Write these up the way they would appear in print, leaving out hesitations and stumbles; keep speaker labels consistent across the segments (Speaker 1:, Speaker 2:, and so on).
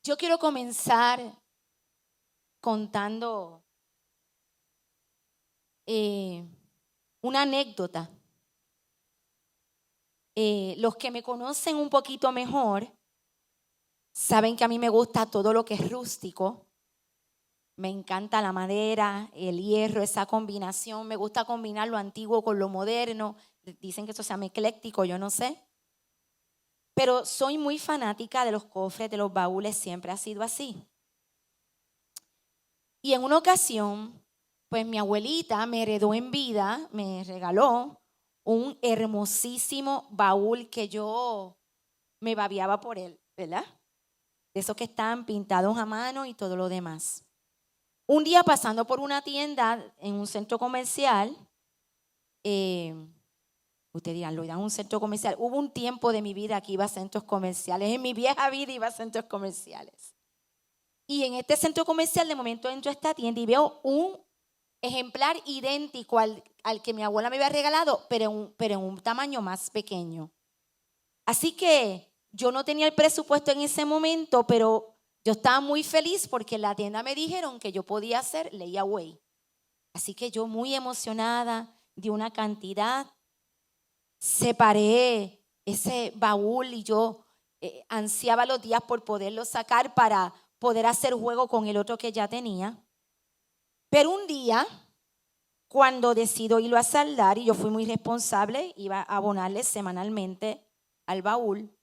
Speaker 1: Yo quiero comenzar contando una anécdota. Los que me conocen un poquito mejor saben que a mí me gusta todo lo que es rústico. Me encanta la madera, el hierro, esa combinación. Me gusta combinar lo antiguo con lo moderno. Dicen que eso se llama ecléctico, yo no sé. Pero soy muy fanática de los cofres, de los baúles, siempre ha sido así. Y en una ocasión, pues mi abuelita me heredó en vida, me regaló un hermosísimo baúl que yo me babiaba por él, ¿verdad? De esos que están pintados a mano y todo lo demás. Un día pasando por una tienda en un centro comercial, ustedes dirán, lo irán a un centro comercial. Hubo un tiempo de mi vida que iba a centros comerciales, en mi vieja vida iba a centros comerciales. Y en este centro comercial de momento entro a esta tienda y veo un ejemplar idéntico al que mi abuela me había regalado, pero en un tamaño más pequeño. Así que yo no tenía el presupuesto en ese momento, pero yo estaba muy feliz porque en la tienda me dijeron que yo podía hacer layaway. Así que yo muy emocionada di una cantidad, separé ese baúl y yo ansiaba los días por poderlo sacar para poder hacer juego con el otro que ya tenía. Pero un día, cuando decido irlo a saldar, y yo fui muy responsable, iba a abonarle semanalmente al baúl,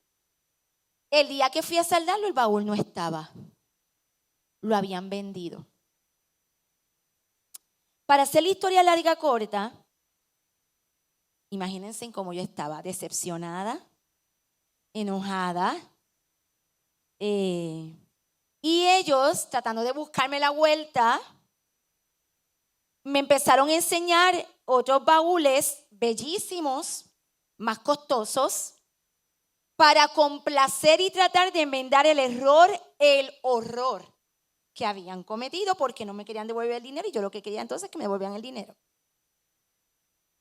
Speaker 1: el día que fui a saldarlo, el baúl no estaba. Lo habían vendido. Para hacer la historia larga corta, imagínense en cómo yo estaba, decepcionada, enojada, y ellos, tratando de buscarme la vuelta, me empezaron a enseñar otros baúles bellísimos, más costosos, para complacer y tratar de enmendar el error, el horror que habían cometido, porque no me querían devolver el dinero y yo lo que quería entonces es que me devolvieran el dinero.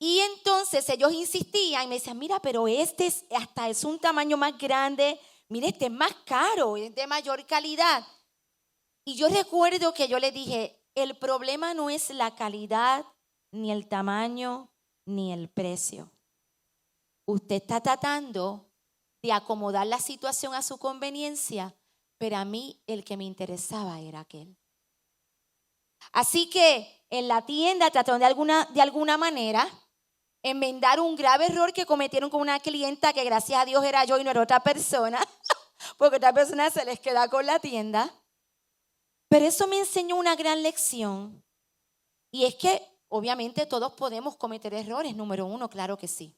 Speaker 1: Y entonces ellos insistían y me decían, mira, pero este hasta es un tamaño más grande, mira, este es más caro, es de mayor calidad. Y yo recuerdo que yo les dije, el problema no es la calidad, ni el tamaño, ni el precio. Usted está tratando de acomodar la situación a su conveniencia, pero a mí el que me interesaba era aquel. Así que en la tienda trataron de alguna manera enmendar un grave error que cometieron con una clienta que gracias a Dios era yo y no era otra persona, porque otra persona se les queda con la tienda. Pero eso me enseñó una gran lección, y es que obviamente todos podemos cometer errores, número uno, claro que sí.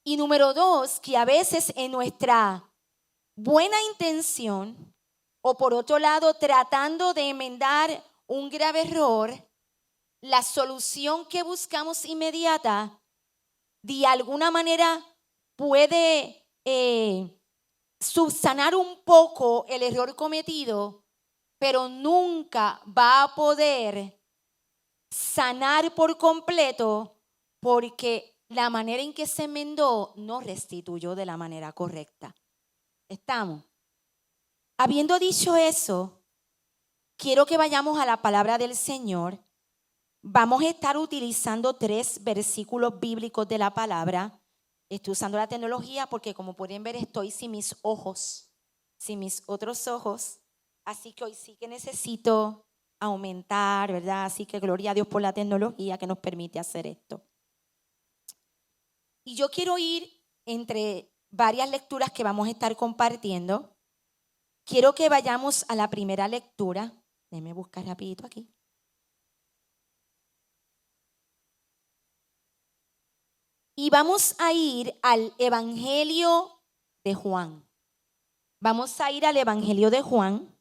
Speaker 1: Y número dos, que a veces en nuestra buena intención, o por otro lado tratando de enmendar un grave error, la solución que buscamos inmediata de alguna manera puede subsanar un poco el error cometido, pero nunca va a poder sanar por completo porque la manera en que se enmendó no restituyó de la manera correcta. ¿Estamos? Habiendo dicho eso, quiero que vayamos a la palabra del Señor. Vamos a estar utilizando 3 versículos bíblicos de la palabra. Estoy usando la tecnología porque, como pueden ver, estoy sin mis ojos, sin mis otros ojos. Así que hoy sí que necesito aumentar, ¿verdad? Así que gloria a Dios por la tecnología que nos permite hacer esto. Y yo quiero ir entre varias lecturas que vamos a estar compartiendo. Quiero que vayamos a la primera lectura. Déjenme buscar rapidito aquí. Y vamos a ir al Evangelio de Juan. Vamos a ir al Evangelio de Juan.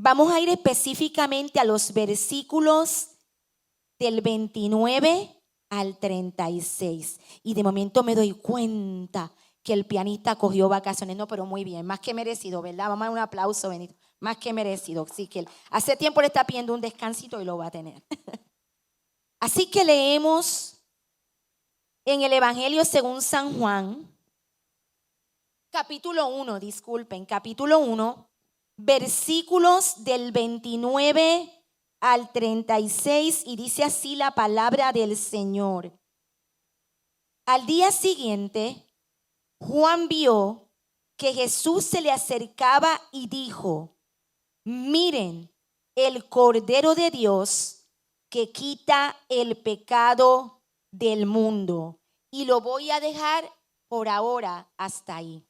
Speaker 1: Vamos a ir específicamente a los versículos del 29 al 36. Y de momento me doy cuenta que el pianista cogió vacaciones. No, pero muy bien, más que merecido, ¿verdad? Vamos a dar un aplauso, Benito. Más que merecido. Así que hace tiempo le está pidiendo un descansito y lo va a tener. Así que leemos en el Evangelio según San Juan, capítulo 1, disculpen, capítulo 1, versículos del 29 al 36, y dice así la palabra del Señor. Al día siguiente, Juan vio que Jesús se le acercaba y dijo: miren, el Cordero de Dios que quita el pecado del mundo. Y lo voy a dejar por ahora hasta ahí.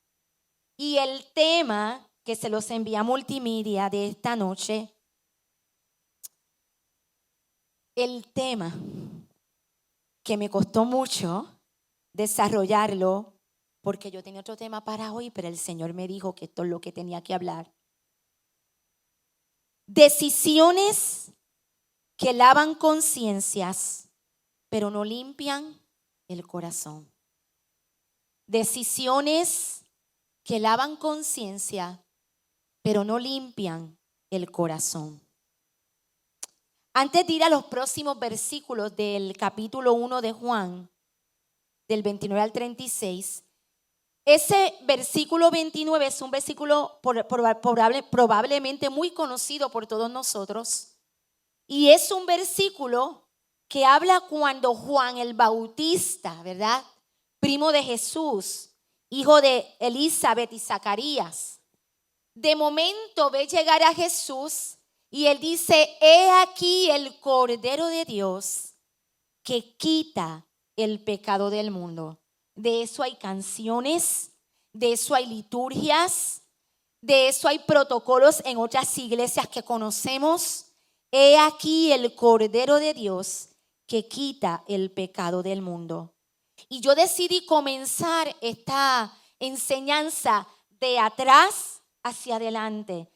Speaker 1: Y el tema que se los envía a Multimedia de esta noche, el tema que me costó mucho desarrollarlo, porque yo tenía otro tema para hoy, pero el Señor me dijo que esto es lo que tenía que hablar. Decisiones que lavan conciencias, pero no limpian el corazón. Decisiones que lavan conciencia, pero no limpian el corazón. Antes de ir a los próximos versículos del capítulo 1 de Juan, del 29 al 36, ese versículo 29 es un versículo probablemente muy conocido por todos nosotros, y es un versículo que habla cuando Juan el Bautista, ¿verdad?, primo de Jesús, hijo de Elizabeth y Zacarías, de momento ve llegar a Jesús y él dice: he aquí el Cordero de Dios que quita el pecado del mundo. De eso hay canciones, de eso hay liturgias, de eso hay protocolos en otras iglesias que conocemos. He aquí el Cordero de Dios que quita el pecado del mundo. Y yo decidí comenzar esta enseñanza de atrás hacia adelante.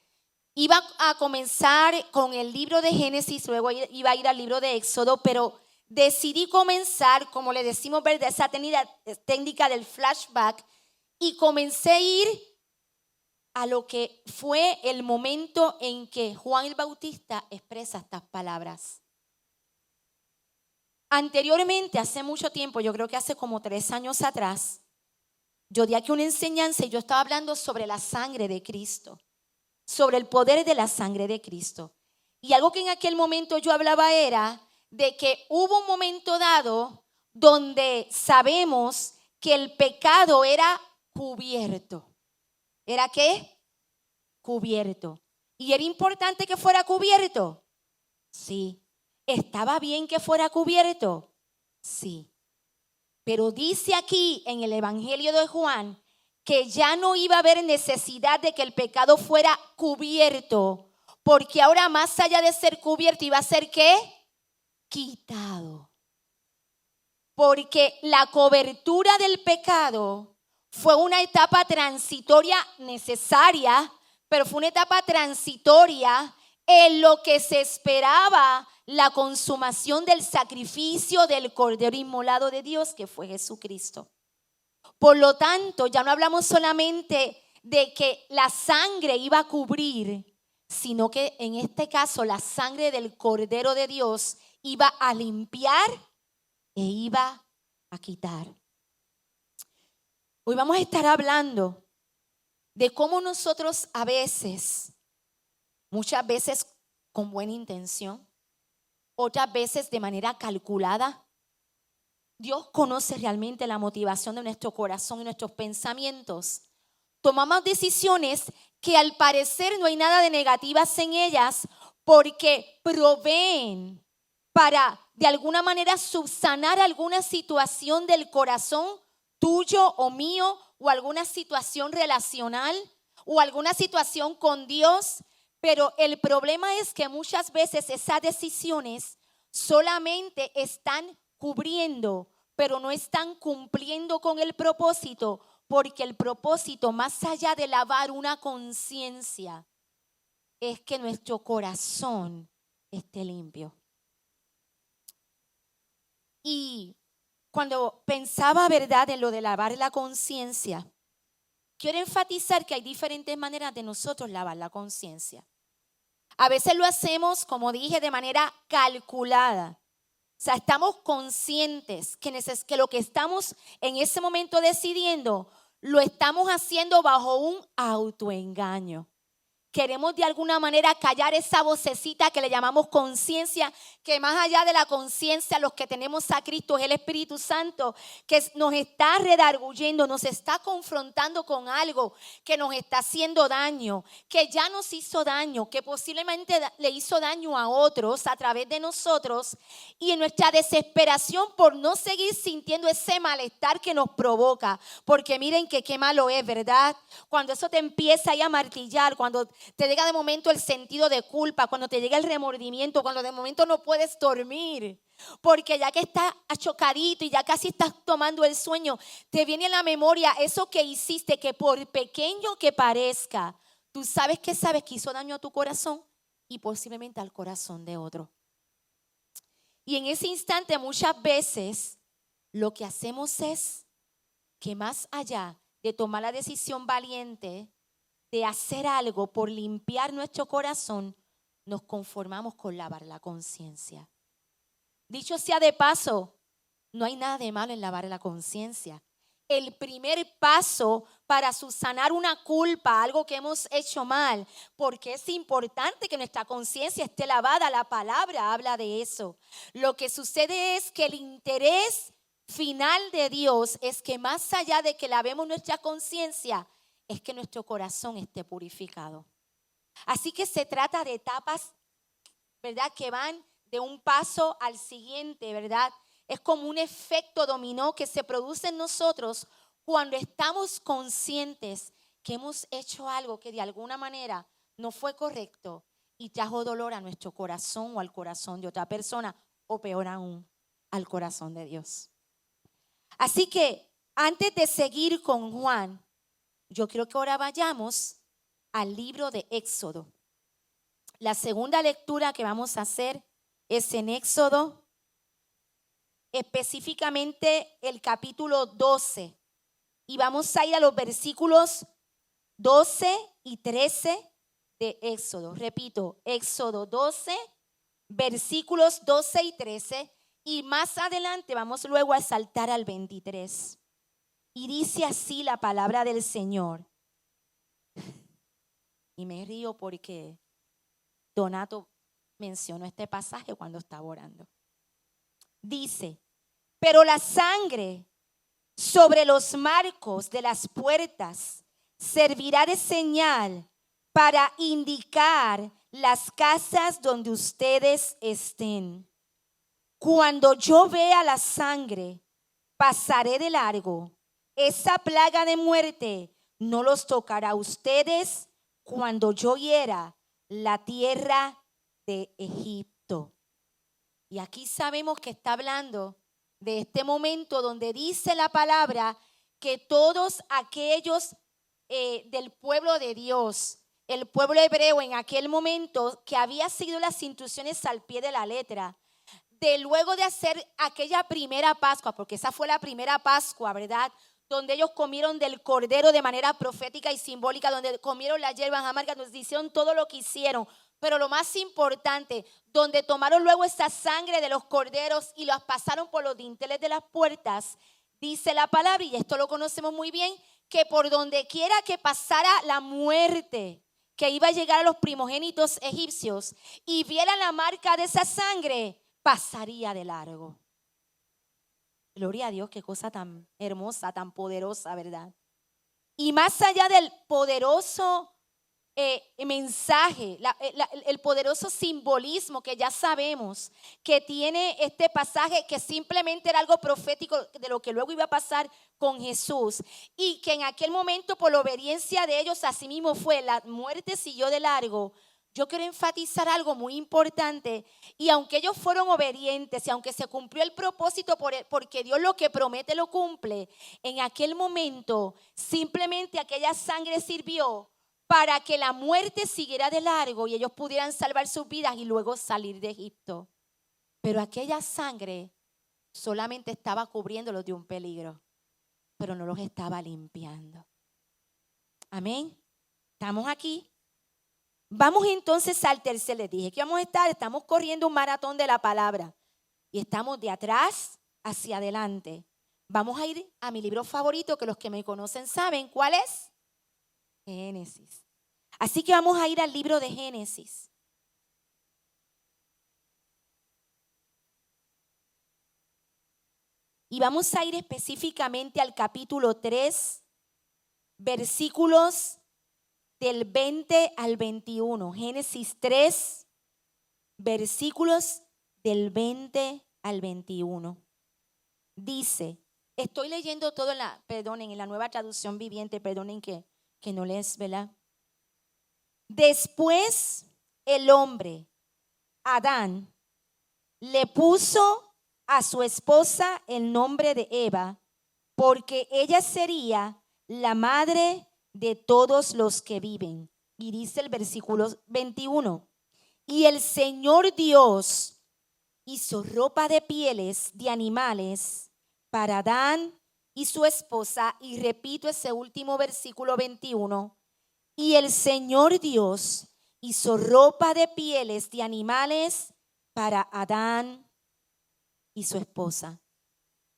Speaker 1: Iba a comenzar con el libro de Génesis, luego iba a ir al libro de Éxodo, pero decidí comenzar, como le decimos, ¿verdad?, esa técnica del flashback, y comencé a ir a lo que fue el momento en que Juan el Bautista expresa estas palabras. Anteriormente, hace mucho tiempo, yo creo que hace como 3 años atrás, yo di aquí una enseñanza y yo estaba hablando sobre la sangre de Cristo, sobre el poder de la sangre de Cristo. Y algo que en aquel momento yo hablaba era de que hubo un momento dado donde sabemos que el pecado era cubierto. ¿Era qué? Cubierto. ¿Y era importante que fuera cubierto? Sí. ¿Estaba bien que fuera cubierto? Sí. Pero dice aquí en el Evangelio de Juan que ya no iba a haber necesidad de que el pecado fuera cubierto, porque ahora, más allá de ser cubierto, iba a ser ¿qué? Quitado. Porque la cobertura del pecado fue una etapa transitoria necesaria, pero fue una etapa transitoria en lo que se esperaba la consumación del sacrificio del Cordero inmolado de Dios, que fue Jesucristo. Por lo tanto, ya no hablamos solamente de que la sangre iba a cubrir, sino que en este caso la sangre del Cordero de Dios iba a limpiar e iba a quitar. Hoy vamos a estar hablando de cómo nosotros a veces, muchas veces con buena intención, otras veces de manera calculada, Dios conoce realmente la motivación de nuestro corazón y nuestros pensamientos. Tomamos decisiones que al parecer no hay nada de negativas en ellas, porque proveen para de alguna manera subsanar alguna situación del corazón tuyo o mío, o alguna situación relacional, o alguna situación con Dios. Pero el problema es que muchas veces esas decisiones solamente están cubriendo, pero no están cumpliendo con el propósito, porque el propósito, más allá de lavar una conciencia, es que nuestro corazón esté limpio. Y cuando pensaba, ¿verdad?, en lo de lavar la conciencia, quiero enfatizar que hay diferentes maneras de nosotros lavar la conciencia. A veces lo hacemos, como dije, de manera calculada. O sea, estamos conscientes que lo que estamos en ese momento decidiendo lo estamos haciendo bajo un autoengaño. Queremos de alguna manera callar esa vocecita que le llamamos conciencia, que más allá de la conciencia, los que tenemos a Cristo es el Espíritu Santo, que nos está redarguyendo, nos está confrontando con algo que nos está haciendo daño, que ya nos hizo daño, que posiblemente le hizo daño a otros a través de nosotros, y en nuestra desesperación por no seguir sintiendo ese malestar que nos provoca, porque miren que qué malo es, ¿verdad? Cuando eso te empieza ahí a martillar, cuando te llega de momento el sentido de culpa, cuando te llega el remordimiento, cuando de momento no puedes dormir, porque ya que estás achocadito y ya casi estás tomando el sueño, te viene a la memoria eso que hiciste, que por pequeño que parezca, tú sabes que hizo daño a tu corazón y posiblemente al corazón de otro. Y en ese instante muchas veces lo que hacemos es que más allá de tomar la decisión valiente de hacer algo por limpiar nuestro corazón, nos conformamos con lavar la conciencia. Dicho sea de paso, no hay nada de malo en lavar la conciencia. El primer paso para subsanar una culpa, algo que hemos hecho mal, porque es importante que nuestra conciencia esté lavada, la palabra habla de eso. Lo que sucede es que el interés final de Dios es que más allá de que lavemos nuestra conciencia, es que nuestro corazón esté purificado. Así que se trata de etapas, ¿verdad? Que van de un paso al siguiente, ¿verdad? Es como un efecto dominó que se produce en nosotros cuando estamos conscientes que hemos hecho algo que de alguna manera no fue correcto y trajo dolor a nuestro corazón o al corazón de otra persona, o peor aún, al corazón de Dios. Así que antes de seguir con Juan, yo quiero que ahora vayamos al libro de Éxodo. La segunda lectura que vamos a hacer es en Éxodo, específicamente el capítulo 12. Y vamos a ir a los versículos 12 y 13 de Éxodo. Repito, Éxodo 12, versículos 12 y 13. Y más adelante vamos luego a saltar al 23. Y dice así la palabra del Señor. Y me río porque Donato mencionó este pasaje cuando estaba orando. Dice, pero la sangre sobre los marcos de las puertas servirá de señal para indicar las casas donde ustedes estén. Cuando yo vea la sangre, pasaré de largo. Esa plaga de muerte no los tocará a ustedes cuando yo hiera la tierra de Egipto. Y aquí sabemos que está hablando de este momento donde dice la palabra que todos aquellos del pueblo de Dios, el pueblo hebreo en aquel momento que había seguido las instrucciones al pie de la letra, de luego de hacer aquella primera Pascua, porque esa fue la primera Pascua, ¿verdad? Donde ellos comieron del cordero de manera profética y simbólica, donde comieron las hierbas amargas, nos hicieron todo lo que hicieron. Pero lo más importante, donde tomaron luego esa sangre de los corderos y las pasaron por los dinteles de las puertas, dice la palabra, y esto lo conocemos muy bien, que por donde quiera que pasara la muerte, que iba a llegar a los primogénitos egipcios y vieran la marca de esa sangre, pasaría de largo. Gloria a Dios, qué cosa tan hermosa, tan poderosa, ¿verdad? Y más allá del poderoso mensaje, el poderoso simbolismo que ya sabemos que tiene este pasaje, que simplemente era algo profético de lo que luego iba a pasar con Jesús, y que en aquel momento por la obediencia de ellos asimismo fue, la muerte siguió de largo. Yo quiero enfatizar algo muy importante, y aunque ellos fueron obedientes y aunque se cumplió el propósito porque Dios lo que promete lo cumple, en aquel momento simplemente aquella sangre sirvió para que la muerte siguiera de largo y ellos pudieran salvar sus vidas y luego salir de Egipto. Pero aquella sangre solamente estaba cubriéndolos de un peligro, pero no los estaba limpiando. Amén. ¿Estamos aquí? Vamos entonces al tercer. Les dije que estamos corriendo un maratón de la palabra y estamos de atrás hacia adelante. Vamos a ir a mi libro favorito, que los que me conocen saben cuál es. Génesis. Así que vamos a ir al libro de Génesis. Y vamos a ir específicamente al capítulo 3, versículos del 20 al 21. Génesis 3, versículos del 20 al 21. Dice, estoy leyendo todo en la Nueva Traducción Viviente, perdonen que no les, ¿verdad? Después el hombre, Adán, le puso a su esposa el nombre de Eva, porque ella sería la madre de todos los que viven. Y dice el versículo 21, y el Señor Dios hizo ropa de pieles de animales para Adán y su esposa. Y repito ese último versículo 21. Y el Señor Dios hizo ropa de pieles de animales para Adán y su esposa.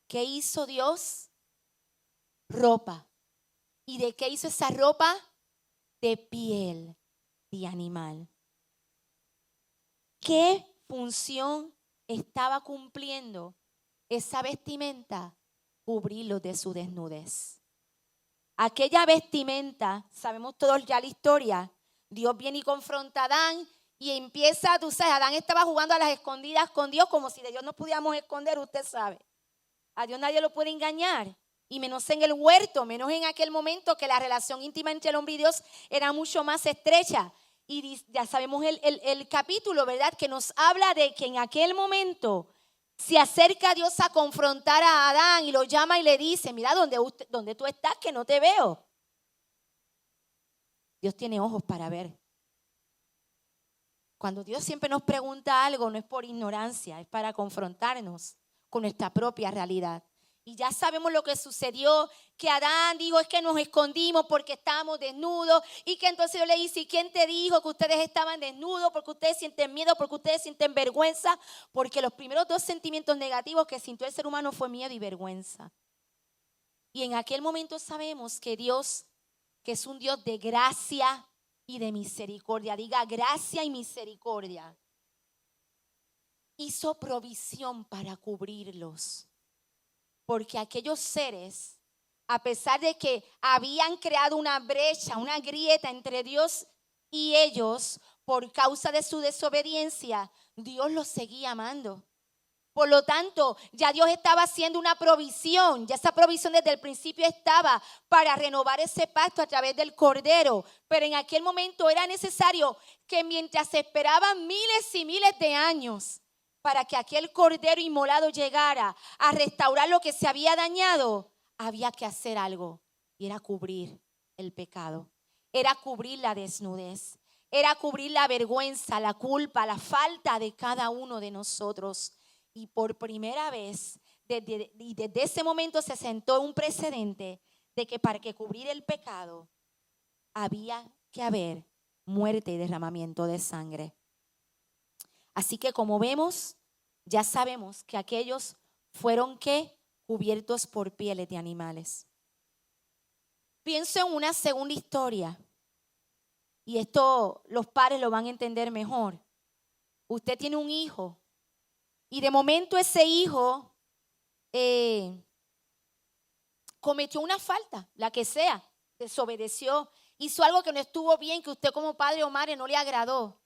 Speaker 1: ¿Qué hizo Dios? Ropa. ¿Y de qué hizo esa ropa? De piel de animal. ¿Qué función estaba cumpliendo esa vestimenta? Cubrirlo de su desnudez. Aquella vestimenta, sabemos todos ya la historia, Dios viene y confronta a Adán y empieza, tú sabes, Adán estaba jugando a las escondidas con Dios como si de Dios no pudiéramos esconder, usted sabe. A Dios nadie lo puede engañar, y menos en el huerto, menos en aquel momento que la relación íntima entre el hombre y Dios era mucho más estrecha. Y ya sabemos el capítulo, ¿verdad? Que nos habla de que en aquel momento se acerca Dios a confrontar a Adán y lo llama y le dice, mira, ¿dónde tú estás que no te veo? Dios tiene ojos para ver. Cuando Dios siempre nos pregunta algo, no es por ignorancia, es para confrontarnos con nuestra propia realidad. Y ya sabemos lo que sucedió, que Adán dijo, es que nos escondimos porque estábamos desnudos, y que entonces yo le dije, ¿y quién te dijo que ustedes estaban desnudos? Porque ustedes sienten miedo, porque ustedes sienten vergüenza, porque los primeros dos sentimientos negativos que sintió el ser humano fue miedo y vergüenza. Y en aquel momento sabemos que Dios, que es un Dios de gracia y de misericordia, diga gracia y misericordia, hizo provisión para cubrirlos. Porque aquellos seres, a pesar de que habían creado una brecha, una grieta entre Dios y ellos, por causa de su desobediencia, Dios los seguía amando. Por lo tanto, ya Dios estaba haciendo una provisión, ya esa provisión desde el principio estaba para renovar ese pacto a través del Cordero. Pero en aquel momento era necesario que mientras se esperaban miles y miles de años para que aquel Cordero inmolado llegara a restaurar lo que se había dañado, había que hacer algo, y era cubrir el pecado, era cubrir la desnudez, era cubrir la vergüenza, la culpa, la falta de cada uno de nosotros. Y por primera vez, desde ese momento se sentó un precedente de que para que cubrir el pecado había que haber muerte y derramamiento de sangre. Así que como vemos, ya sabemos que aquellos fueron ¿qué? Cubiertos por pieles de animales. Pienso en una segunda historia, y esto los padres lo van a entender mejor. Usted tiene un hijo y de momento ese hijo cometió una falta, la que sea, desobedeció, hizo algo que no estuvo bien, que usted como padre o madre no le agradó.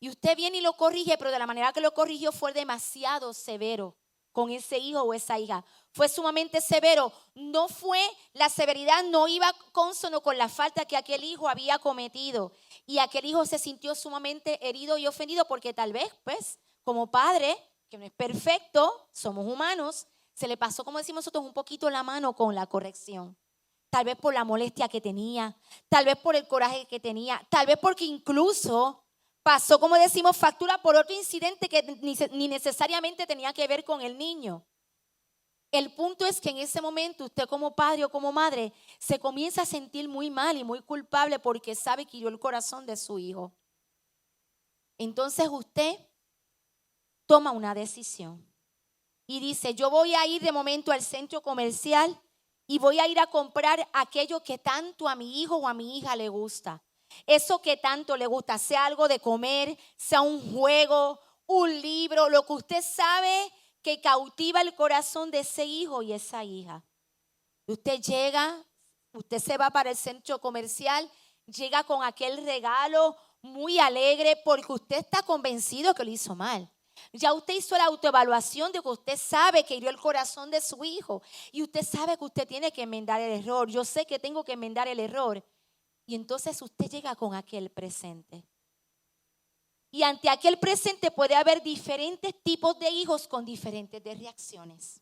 Speaker 1: Y usted viene y lo corrige, pero de la manera que lo corrigió fue demasiado severo con ese hijo o esa hija. Fue sumamente severo. La severidad no iba consono con la falta que aquel hijo había cometido. Y aquel hijo se sintió sumamente herido y ofendido porque tal vez, pues, como padre, que no es perfecto, somos humanos, se le pasó, como decimos nosotros, un poquito la mano con la corrección. Tal vez por la molestia que tenía, tal vez por el coraje que tenía, tal vez porque incluso pasó, como decimos, factura por otro incidente que ni necesariamente tenía que ver con el niño. El punto es que en ese momento usted como padre o como madre se comienza a sentir muy mal y muy culpable porque sabe que hirió el corazón de su hijo. Entonces usted toma una decisión. y dice, yo voy a ir de momento al centro comercial y voy a ir a comprar aquello que tanto a mi hijo o a mi hija le gusta. Eso que tanto le gusta, sea algo de comer, sea un juego, un libro, lo que usted sabe que cautiva el corazón de ese hijo y esa hija. Usted llega, usted se va para el centro comercial, llega con aquel regalo muy alegre porque usted está convencido que lo hizo mal. Ya usted hizo la autoevaluación de que usted sabe que hirió el corazón de su hijo y usted sabe que usted tiene que enmendar el error. Yo sé que tengo que enmendar el error. Y entonces usted llega con aquel presente. Y ante aquel presente puede haber diferentes tipos de hijos con diferentes reacciones.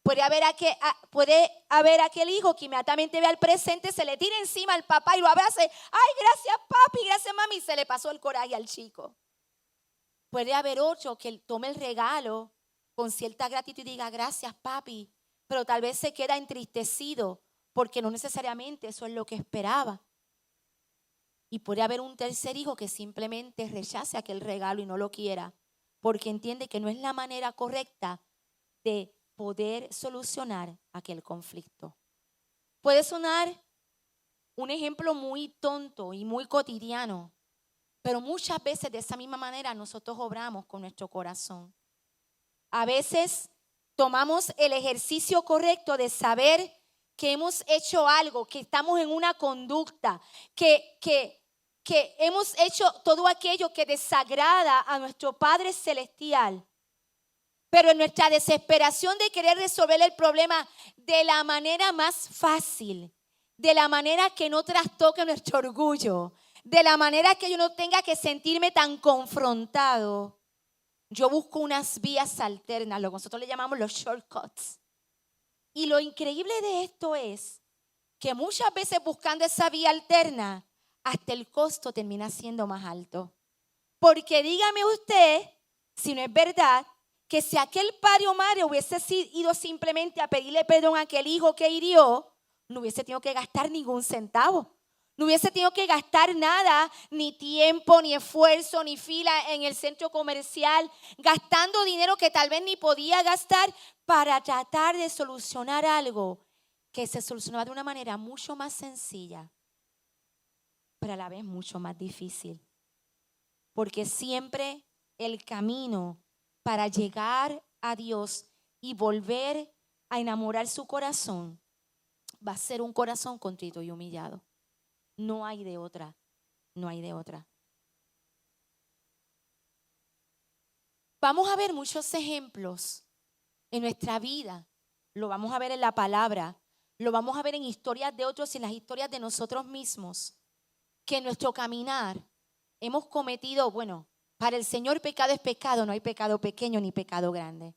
Speaker 1: Puede haber aquel hijo que inmediatamente ve al presente, se le tira encima al papá y lo abraza. Ay, gracias papi, gracias mami. Y se le pasó el coraje al chico. Puede haber otro que tome el regalo con cierta gratitud y diga gracias papi. Pero tal vez se queda entristecido porque no necesariamente eso es lo que esperaba. Y puede haber un tercer hijo que simplemente rechace aquel regalo y no lo quiera porque entiende que no es la manera correcta de poder solucionar aquel conflicto. Puede sonar un ejemplo muy tonto y muy cotidiano, pero muchas veces de esa misma manera nosotros obramos con nuestro corazón. A veces tomamos el ejercicio correcto de saber que hemos hecho algo, que estamos en una conducta, que hemos hecho todo aquello que desagrada a nuestro Padre Celestial. Pero en nuestra desesperación de querer resolver el problema de la manera más fácil, de la manera que no trastoque nuestro orgullo, de la manera que yo no tenga que sentirme tan confrontado, yo busco unas vías alternas, lo que nosotros le llamamos los shortcuts. Y lo increíble de esto es que muchas veces buscando esa vía alterna, hasta el costo termina siendo más alto. Porque dígame usted, si no es verdad, que si aquel padre o madre hubiese ido simplemente a pedirle perdón a aquel hijo que hirió, no hubiese tenido que gastar ningún centavo. No hubiese tenido que gastar nada, ni tiempo, ni esfuerzo, ni fila en el centro comercial, gastando dinero que tal vez ni podía gastar para tratar de solucionar algo que se solucionaba de una manera mucho más sencilla, pero a la vez mucho más difícil. Porque siempre el camino para llegar a Dios y volver a enamorar su corazón va a ser un corazón contrito y humillado. No hay de otra, no hay de otra. Vamos a ver muchos ejemplos en nuestra vida. Lo vamos a ver en la palabra, lo vamos a ver en historias de otros y en las historias de nosotros mismos. Que en nuestro caminar hemos cometido, para el Señor pecado es pecado, no hay pecado pequeño ni pecado grande.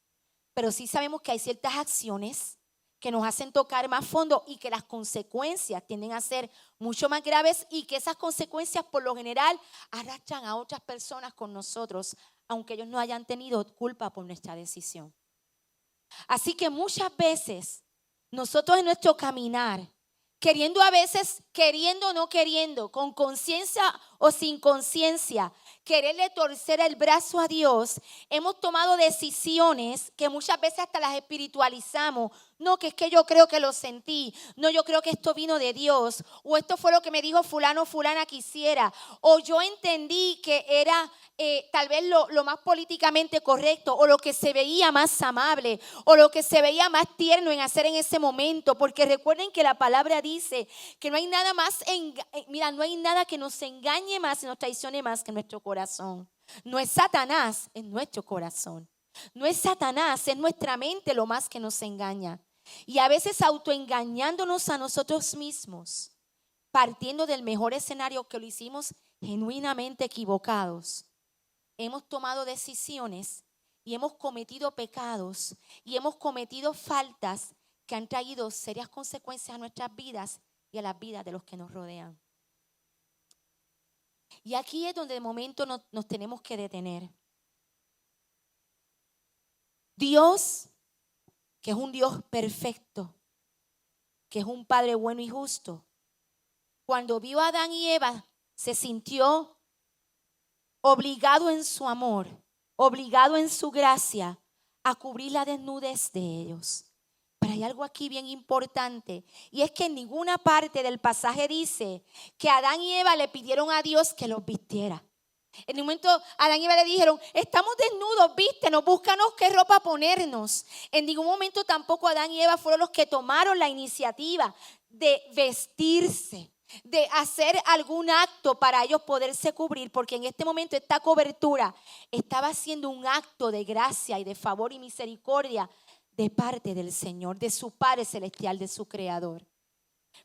Speaker 1: Pero sí sabemos que hay ciertas acciones que nos hacen tocar más fondo y que las consecuencias tienden a ser mucho más graves y que esas consecuencias por lo general arrastran a otras personas con nosotros, aunque ellos no hayan tenido culpa por nuestra decisión. Así que muchas veces nosotros en nuestro caminar, queriendo o no queriendo, con conciencia o sin conciencia, quererle torcer el brazo a Dios, hemos tomado decisiones que muchas veces hasta las espiritualizamos. No, que es que yo creo que lo sentí. No, yo creo que esto vino de Dios. O esto fue lo que me dijo fulano o fulana quisiera. O yo entendí que era tal vez lo más políticamente correcto. O lo que se veía más amable. O lo que se veía más tierno en hacer en ese momento. Porque recuerden que la palabra dice que no hay nada más, no hay nada que nos engañe más y nos traicione más que nuestro corazón. No es Satanás, es nuestro corazón. No es Satanás, es nuestra mente lo más que nos engaña. Y a veces autoengañándonos a nosotros mismos, partiendo del mejor escenario que lo hicimos genuinamente equivocados, hemos tomado decisiones y hemos cometido pecados y hemos cometido faltas que han traído serias consecuencias a nuestras vidas y a las vidas de los que nos rodean. Y aquí es donde de momento nos tenemos que detener. Dios, que es un Dios perfecto, que es un Padre bueno y justo, cuando vio a Adán y Eva, se sintió obligado en su amor, obligado en su gracia a cubrir la desnudez de ellos. Pero hay algo aquí bien importante, y es que en ninguna parte del pasaje dice que Adán y Eva le pidieron a Dios que los vistiera. En un momento Adán y Eva le dijeron, estamos desnudos, vístenos, búscanos qué ropa ponernos. En ningún momento tampoco Adán y Eva fueron los que tomaron la iniciativa de vestirse, de hacer algún acto para ellos poderse cubrir, porque en este momento esta cobertura estaba siendo un acto de gracia y de favor y misericordia de parte del Señor, de su Padre Celestial, de su Creador.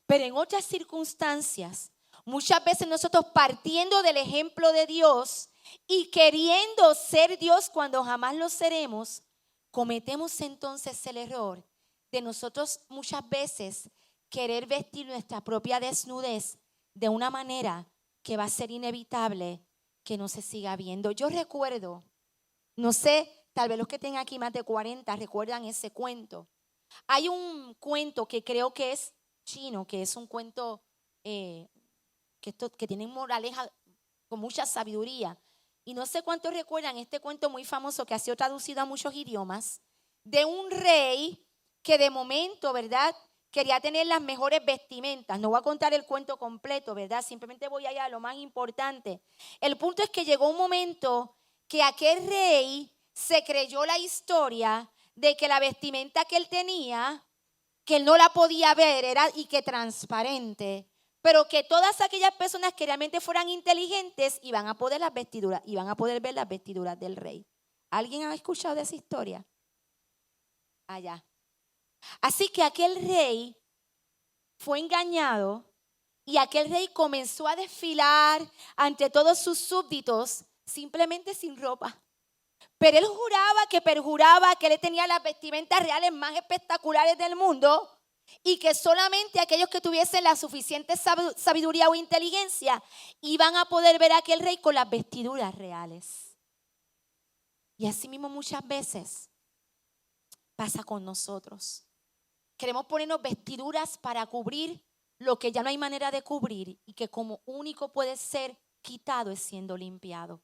Speaker 1: Pero en otras circunstancias, muchas veces nosotros partiendo del ejemplo de Dios y queriendo ser Dios cuando jamás lo seremos, cometemos entonces el error de nosotros muchas veces querer vestir nuestra propia desnudez de una manera que va a ser inevitable que no se siga viendo. Yo recuerdo, no sé, tal vez los que tengan aquí más de 40 recuerdan ese cuento. Hay un cuento que creo que es chino, que es un cuento que tiene moraleja con mucha sabiduría. Y no sé cuántos recuerdan este cuento muy famoso que ha sido traducido a muchos idiomas, de un rey que de momento, ¿verdad?, quería tener las mejores vestimentas. No voy a contar el cuento completo, ¿verdad? Simplemente voy allá a lo más importante. El punto es que llegó un momento que aquel rey se creyó la historia de que la vestimenta que él tenía, que él no la podía ver, era y que transparente, pero que todas aquellas personas que realmente fueran inteligentes iban a poder ver las vestiduras del rey. ¿Alguien ha escuchado de esa historia? Allá. Así que aquel rey fue engañado y aquel rey comenzó a desfilar ante todos sus súbditos simplemente sin ropa. Pero él juraba que perjuraba que él tenía las vestimentas reales más espectaculares del mundo y que solamente aquellos que tuviesen la suficiente sabiduría o inteligencia iban a poder ver a aquel rey con las vestiduras reales. Y así mismo muchas veces pasa con nosotros. Queremos ponernos vestiduras para cubrir lo que ya no hay manera de cubrir y que como único puede ser quitado es siendo limpiado.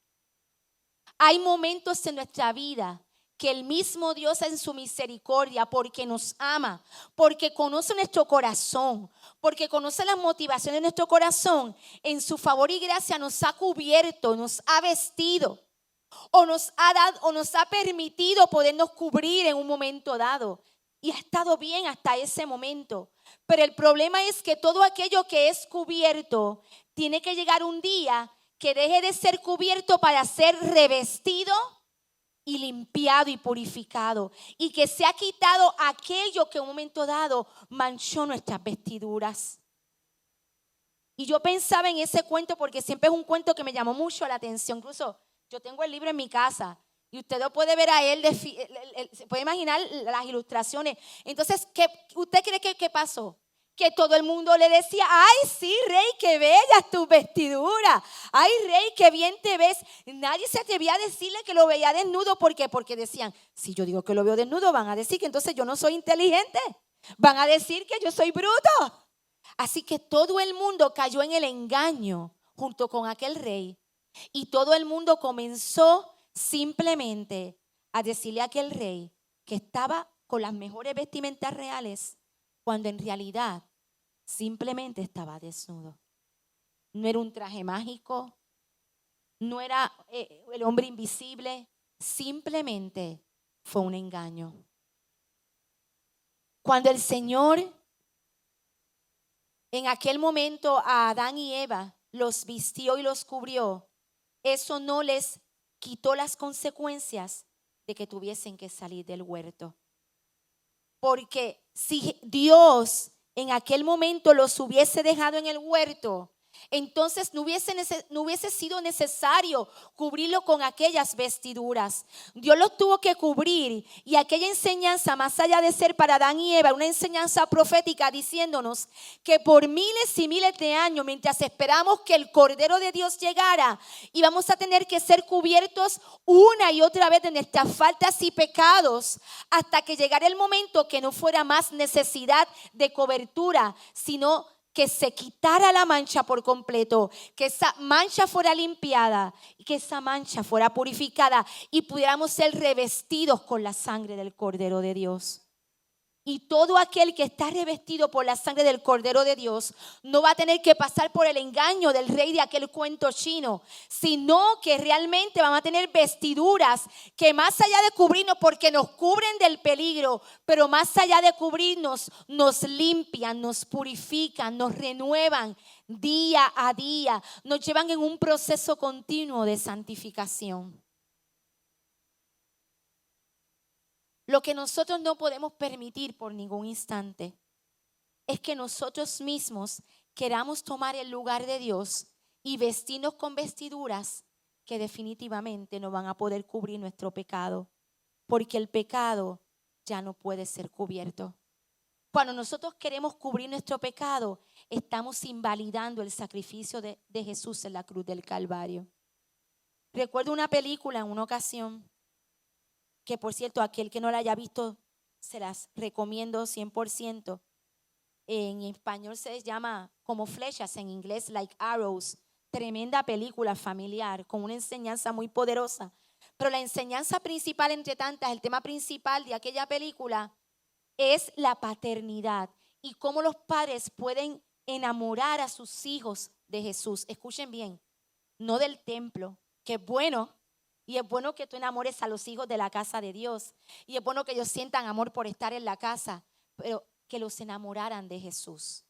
Speaker 1: Hay momentos en nuestra vida que el mismo Dios en su misericordia, porque nos ama, porque conoce nuestro corazón, porque conoce las motivaciones de nuestro corazón, en su favor y gracia nos ha cubierto, nos ha vestido o nos ha dado o nos ha permitido podernos cubrir en un momento dado. Y ha estado bien hasta ese momento. Pero el problema es que todo aquello que es cubierto tiene que llegar un día que deje de ser cubierto para ser revestido y limpiado y purificado. Y que se ha quitado aquello que en un momento dado manchó nuestras vestiduras. Y yo pensaba en ese cuento porque siempre es un cuento que me llamó mucho la atención. Incluso yo tengo el libro en mi casa. Y usted lo puede ver a él, se puede imaginar las ilustraciones. Entonces, ¿qué usted cree que pasó? Que todo el mundo le decía, ay sí, rey, qué bellas tus vestiduras. Ay, rey, qué bien te ves. Nadie se atrevía a decirle que lo veía desnudo. ¿Por qué? Porque decían, si yo digo que lo veo desnudo, van a decir que entonces yo no soy inteligente. Van a decir que yo soy bruto. Así que todo el mundo cayó en el engaño junto con aquel rey. Y todo el mundo comenzó simplemente a decirle a aquel rey que estaba con las mejores vestimentas reales, cuando en realidad simplemente estaba desnudo. No era un traje mágico, no era el hombre invisible, simplemente fue un engaño. Cuando el Señor en aquel momento a Adán y Eva los vistió y los cubrió, eso no les quitó las consecuencias de que tuviesen que salir del huerto. Porque si Dios en aquel momento los hubiese dejado en el huerto, entonces no hubiese sido necesario cubrirlo con aquellas vestiduras. Dios los tuvo que cubrir, y aquella enseñanza, más allá de ser para Adán y Eva, una enseñanza profética diciéndonos que por miles y miles de años, mientras esperamos que el Cordero de Dios llegara, íbamos a tener que ser cubiertos una y otra vez de nuestras faltas y pecados, hasta que llegara el momento que no fuera más necesidad de cobertura, sino que se quitara la mancha por completo, que esa mancha fuera limpiada y que esa mancha fuera purificada y pudiéramos ser revestidos con la sangre del Cordero de Dios. Y todo aquel que está revestido por la sangre del Cordero de Dios no va a tener que pasar por el engaño del rey de aquel cuento chino, sino que realmente van a tener vestiduras que más allá de cubrirnos, porque nos cubren del peligro, pero más allá de cubrirnos, nos limpian, nos purifican, nos renuevan día a día, nos llevan en un proceso continuo de santificación. Lo que nosotros no podemos permitir por ningún instante es que nosotros mismos queramos tomar el lugar de Dios y vestirnos con vestiduras que definitivamente no van a poder cubrir nuestro pecado, porque el pecado ya no puede ser cubierto. Cuando nosotros queremos cubrir nuestro pecado, estamos invalidando el sacrificio de Jesús en la cruz del Calvario. Recuerdo una película en una ocasión, que por cierto, aquel que no la haya visto, se las recomiendo 100%. En español se llama Como flechas, en inglés Like Arrows. Tremenda película familiar con una enseñanza muy poderosa. Pero la enseñanza principal entre tantas, el tema principal de aquella película es la paternidad y cómo los padres pueden enamorar a sus hijos de Jesús. Escuchen bien, no del templo, que es bueno. Y es bueno que tú enamores a los hijos de la casa de Dios. Y es bueno que ellos sientan amor por estar en la casa. Pero que los enamoraran de Jesús.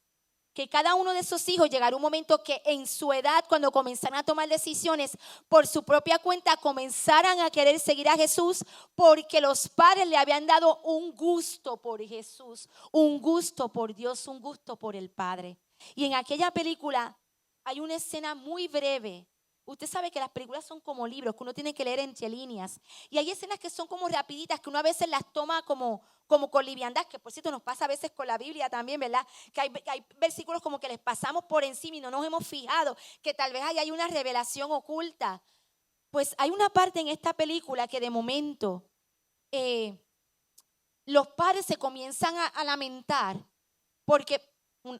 Speaker 1: Que cada uno de esos hijos llegará un momento que en su edad, cuando comenzaran a tomar decisiones por su propia cuenta, comenzaran a querer seguir a Jesús porque los padres le habían dado un gusto por Jesús, un gusto por Dios, un gusto por el Padre. Y en aquella película hay una escena muy breve. Usted sabe que las películas son como libros que uno tiene que leer entre líneas. Y hay escenas que son como rapiditas, que uno a veces las toma como con liviandad, que por cierto nos pasa a veces con la Biblia también, ¿verdad? Que hay versículos como que les pasamos por encima y no nos hemos fijado, que tal vez ahí hay una revelación oculta. Pues hay una parte en esta película que de momento los padres se comienzan a lamentar porque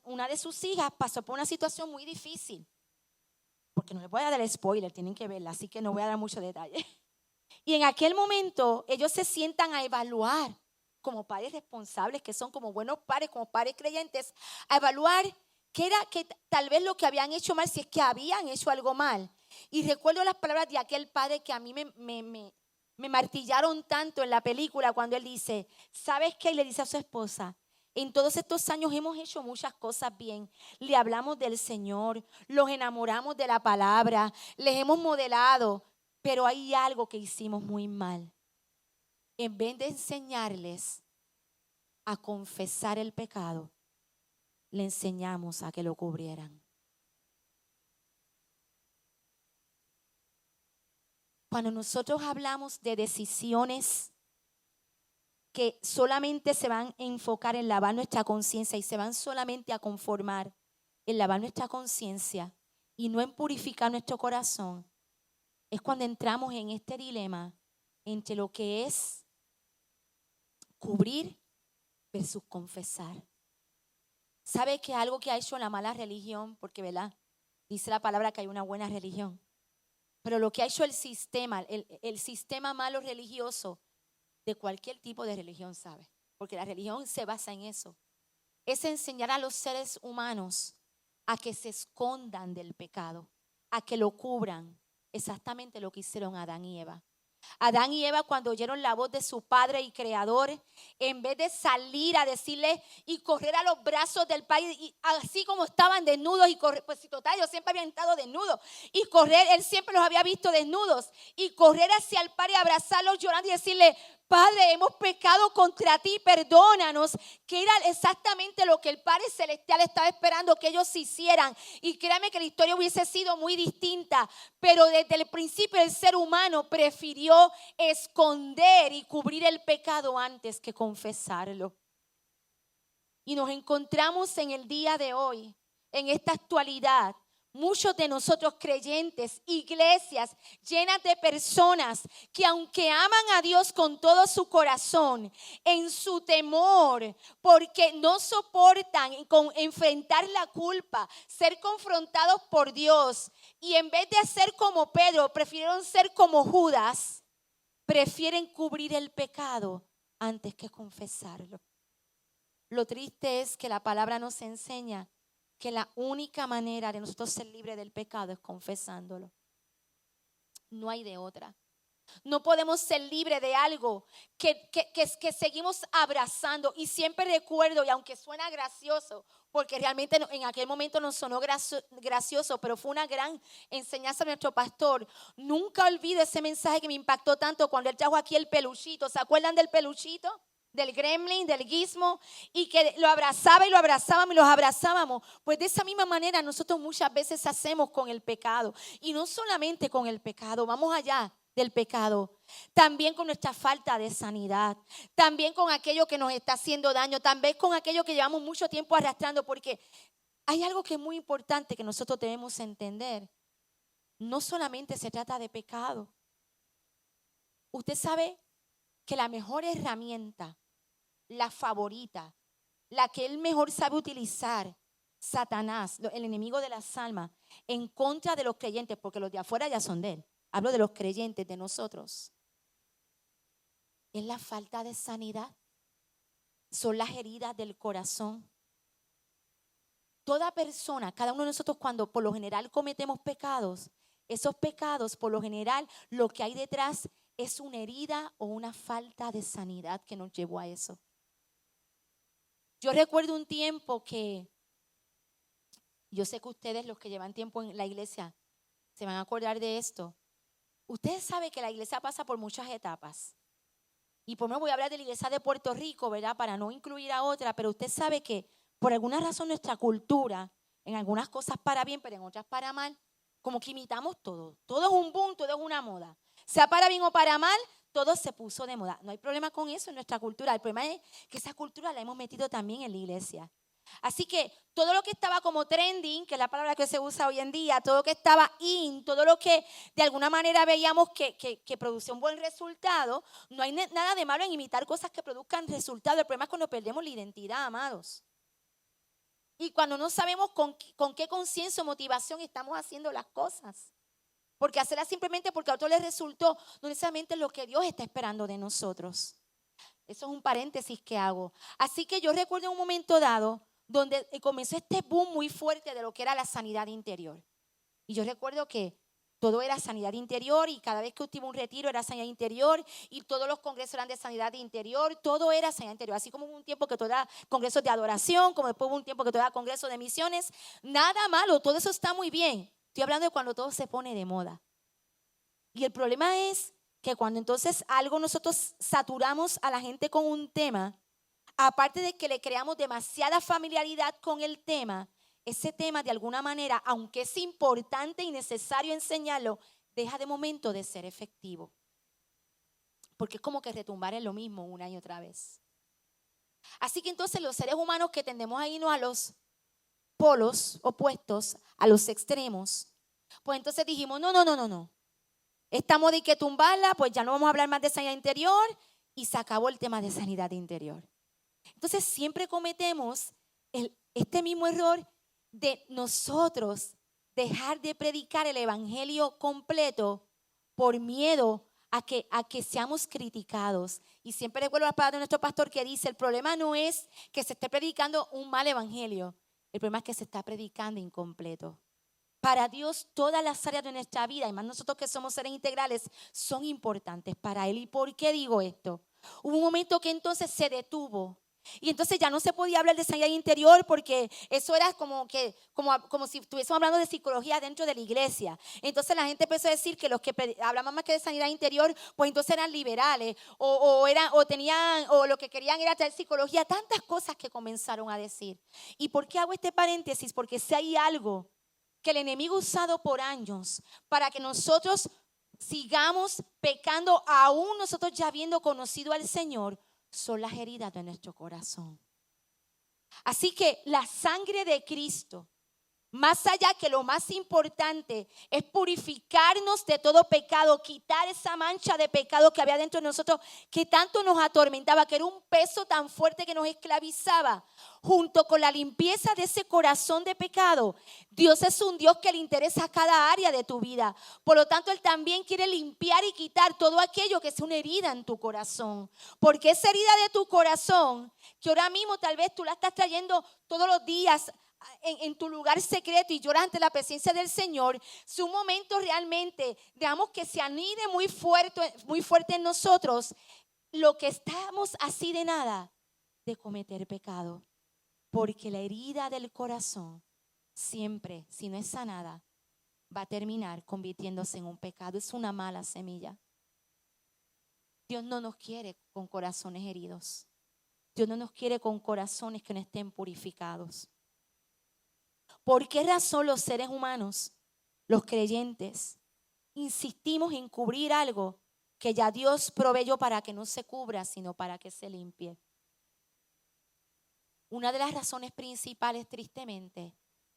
Speaker 1: una de sus hijas pasó por una situación muy difícil. Porque no les voy a dar el spoiler, tienen que verla, así que no voy a dar mucho detalle. Y en aquel momento ellos se sientan a evaluar como padres responsables, que son como buenos padres, como padres creyentes, a evaluar qué era que tal vez lo que habían hecho mal, si es que habían hecho algo mal. Y recuerdo las palabras de aquel padre que a mí me martillaron tanto en la película cuando él dice, ¿sabes qué? Y le dice a su esposa, en todos estos años hemos hecho muchas cosas bien. Le hablamos del Señor, los enamoramos de la palabra, les hemos modelado, pero hay algo que hicimos muy mal. En vez de enseñarles a confesar el pecado, le enseñamos a que lo cubrieran. Cuando nosotros hablamos de decisiones que solamente se van a enfocar en lavar nuestra conciencia y se van solamente a conformar en lavar nuestra conciencia y no en purificar nuestro corazón, es cuando entramos en este dilema entre lo que es cubrir versus confesar. ¿Sabe que algo que ha hecho la mala religión? Porque, ¿verdad? Dice la palabra que hay una buena religión. Pero lo que ha hecho el sistema malo religioso, de cualquier tipo de religión, ¿sabe? Porque la religión se basa en eso. Es enseñar a los seres humanos a que se escondan del pecado, a que lo cubran. Exactamente lo que hicieron Adán y Eva. Adán y Eva, cuando oyeron la voz de su padre y creador, en vez de salir a decirle y correr a los brazos del Padre, y así como estaban desnudos y correr, pues si total, ellos siempre habían estado desnudos y correr, él siempre los había visto desnudos y correr hacia el Padre y abrazarlos llorando y decirle, Padre, hemos pecado contra ti, perdónanos, que era exactamente lo que el Padre Celestial estaba esperando que ellos hicieran. Y créame que la historia hubiese sido muy distinta, pero desde el principio el ser humano prefirió esconder y cubrir el pecado antes que confesarlo. Y nos encontramos en el día de hoy, en esta actualidad, muchos de nosotros creyentes, iglesias llenas de personas que aunque aman a Dios con todo su corazón, en su temor, porque no soportan enfrentar la culpa, ser confrontados por Dios, y en vez de ser como Pedro, prefirieron ser como Judas, prefieren cubrir el pecado antes que confesarlo. Lo triste es que la palabra nos enseña que la única manera de nosotros ser libres del pecado es confesándolo. No hay de otra. No podemos ser libres de algo que seguimos abrazando. Y siempre recuerdo, y aunque suena gracioso, porque realmente en aquel momento nos sonó gracioso, pero fue una gran enseñanza de nuestro pastor. Nunca olvido ese mensaje que me impactó tanto cuando él trajo aquí el peluchito. ¿Se acuerdan del peluchito? Del gremlin, del gizmo, y que lo abrazaba y lo abrazábamos y los abrazábamos. Pues de esa misma manera nosotros muchas veces hacemos con el pecado. Y no solamente con el pecado, vamos allá del pecado, también con nuestra falta de sanidad, también con aquello que nos está haciendo daño, también con aquello que llevamos mucho tiempo arrastrando, porque hay algo que es muy importante que nosotros debemos entender. No solamente se trata de pecado. Usted sabe que la mejor herramienta, la favorita, la que él mejor sabe utilizar, Satanás, el enemigo de las almas, en contra de los creyentes, porque los de afuera ya son de él. Hablo de los creyentes, de nosotros. Es la falta de sanidad. Son las heridas del corazón. Toda persona, cada uno de nosotros, cuando por lo general cometemos pecados, esos pecados, por lo general, lo que hay detrás es una herida o una falta de sanidad que nos llevó a eso. Yo recuerdo un tiempo que, yo sé que ustedes, los que llevan tiempo en la iglesia, se van a acordar de esto. Ustedes saben que la iglesia pasa por muchas etapas. Y por lo menos voy a hablar de la iglesia de Puerto Rico, ¿verdad? Para no incluir a otra, pero usted sabe que por alguna razón nuestra cultura, en algunas cosas para bien, pero en otras para mal, como que imitamos todo. Todo es un boom, todo es una moda. Sea para bien o para mal, todo se puso de moda. No hay problema con eso en nuestra cultura. El problema es que esa cultura la hemos metido también en la iglesia. Así que todo lo que estaba como trending, que es la palabra que se usa hoy en día, todo lo que estaba in, todo lo que de alguna manera veíamos que producía un buen resultado, no hay nada de malo en imitar cosas que produzcan resultado. El problema es cuando perdemos la identidad, amados. Y cuando no sabemos con qué conciencia o motivación estamos haciendo las cosas. Porque hacerlas simplemente porque a otro les resultó, no necesariamente lo que Dios está esperando de nosotros. Eso es un paréntesis que hago. Así que yo recuerdo en un momento dado donde comenzó este boom muy fuerte de lo que era la sanidad interior. Y yo recuerdo que todo era sanidad interior, y cada vez que tuve un retiro era sanidad interior, y todos los congresos eran de sanidad interior, todo era sanidad interior. Así como hubo un tiempo que todo era congresos de adoración, como después hubo un tiempo que todo era congresos de misiones. Nada malo, todo eso está muy bien. Estoy hablando de cuando todo se pone de moda. Y el problema es que cuando entonces algo nosotros saturamos a la gente con un tema, aparte de que le creamos demasiada familiaridad con el tema, ese tema de alguna manera, aunque es importante y necesario enseñarlo, deja de momento de ser efectivo. Porque es como que retumbar en lo mismo una y otra vez. Así que entonces los seres humanos que tendemos a irnos a los polos opuestos, a los extremos, pues entonces dijimos, no. Estamos de que tumbarla, pues ya no vamos a hablar más de sanidad interior, y se acabó el tema de sanidad interior. Entonces siempre cometemos este mismo error de nosotros dejar de predicar el evangelio completo por miedo a que seamos criticados. Y siempre recuerdo las palabras de nuestro pastor que dice, el problema no es que se esté predicando un mal evangelio, el problema es que se está predicando incompleto. Para Dios todas las áreas de nuestra vida, y más nosotros que somos seres integrales, son importantes para Él. ¿Y por qué digo esto? Hubo un momento que entonces se detuvo. Y entonces ya no se podía hablar de sanidad interior, porque eso era como si estuviésemos hablando de psicología dentro de la iglesia. Entonces la gente empezó a decir que los que hablaban más que de sanidad interior, pues entonces eran liberales o lo que querían era traer psicología. Tantas cosas que comenzaron a decir. ¿Y por qué hago este paréntesis? Porque si hay algo que el enemigo ha usado por años para que nosotros sigamos pecando, aún nosotros ya habiendo conocido al Señor, son las heridas de nuestro corazón. Así que la sangre de Cristo Más allá que lo más importante es purificarnos de todo pecado, quitar esa mancha de pecado que había dentro de nosotros, que tanto nos atormentaba, que era un peso tan fuerte que nos esclavizaba. Junto con la limpieza de ese corazón de pecado, Dios es un Dios que le interesa cada área de tu vida. Por lo tanto, Él también quiere limpiar y quitar todo aquello que es una herida en tu corazón. Porque esa herida de tu corazón, que ahora mismo tal vez tú la estás trayendo todos los días en tu lugar secreto y lloras ante la presencia del Señor, si un momento realmente, digamos que se anide muy fuerte en nosotros, lo que estamos así de nada de cometer pecado. Porque la herida del corazón siempre, si no es sanada, va a terminar convirtiéndose en un pecado. Es una mala semilla. Dios no nos quiere con corazones heridos. Dios no nos quiere con corazones que no estén purificados. ¿Por qué razón los seres humanos, los creyentes, insistimos en cubrir algo que ya Dios proveyó para que no se cubra, sino para que se limpie? Una de las razones principales, tristemente,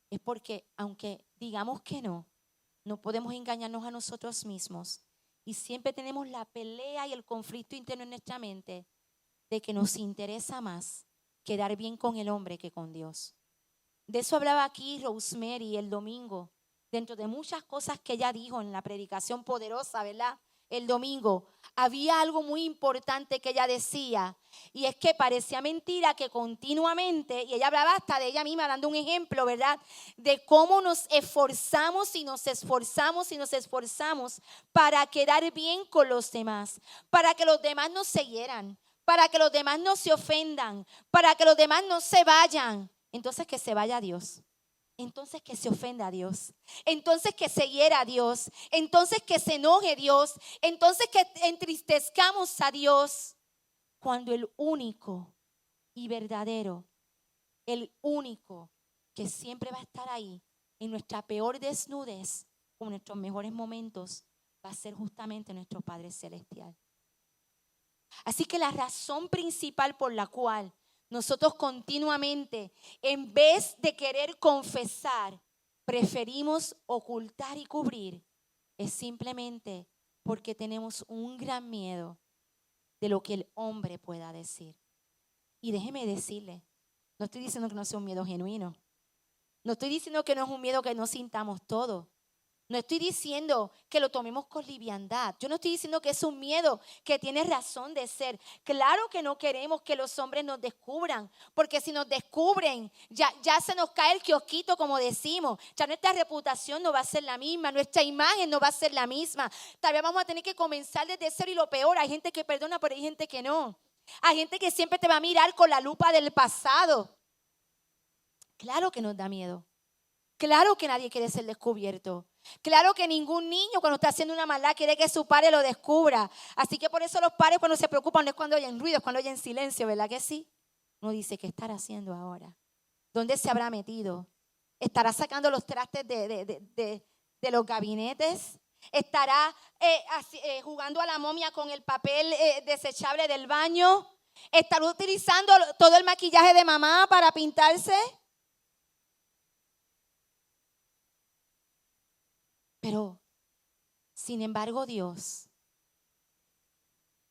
Speaker 1: es porque aunque digamos que no podemos engañarnos a nosotros mismos y siempre tenemos la pelea y el conflicto interno en nuestra mente de que nos interesa más quedar bien con el hombre que con Dios. De eso hablaba aquí Rosemary el domingo, dentro de muchas cosas que ella dijo en la predicación poderosa, ¿verdad? El domingo, había algo muy importante que ella decía, y es que parecía mentira que continuamente, y ella hablaba hasta de ella misma, dando un ejemplo, ¿verdad? De cómo nos esforzamos y nos esforzamos y nos esforzamos para quedar bien con los demás, para que los demás nos siguieran, para que los demás no se ofendan, para que los demás no se vayan. Entonces que se vaya Dios. Entonces que se ofenda a Dios. Entonces que se hiera a Dios. Entonces que se enoje Dios. Entonces que entristezcamos a Dios. Cuando el único y verdadero, el único que siempre va a estar ahí en nuestra peor desnudez o en nuestros mejores momentos, va a ser justamente nuestro Padre Celestial. Así que la razón principal por la cual nosotros continuamente, en vez de querer confesar, preferimos ocultar y cubrir, es simplemente porque tenemos un gran miedo de lo que el hombre pueda decir. Y déjeme decirle, no estoy diciendo que no sea un miedo genuino. No estoy diciendo que no es un miedo que no sintamos todo. No estoy diciendo que lo tomemos con liviandad. Yo no estoy diciendo que es un miedo que tiene razón de ser. Claro que no queremos que los hombres nos descubran, porque si nos descubren, ya se nos cae el kiosquito, como decimos. Ya nuestra reputación no va a ser la misma, nuestra imagen no va a ser la misma. Tal vez vamos a tener que comenzar desde cero, y lo peor, hay gente que perdona, pero hay gente que no. Hay gente que siempre te va a mirar con la lupa del pasado. Claro que nos da miedo. Claro que nadie quiere ser descubierto. Claro que ningún niño cuando está haciendo una maldad quiere que su padre lo descubra. Así que por eso los padres cuando se preocupan no es cuando oyen ruido, es cuando oyen silencio, ¿verdad que sí? Uno dice, ¿qué estará haciendo ahora? ¿Dónde se habrá metido? ¿Estará sacando los trastes de los gabinetes? ¿Estará jugando a la momia con el papel desechable del baño? ¿Estará utilizando todo el maquillaje de mamá para pintarse? Pero, sin embargo, Dios,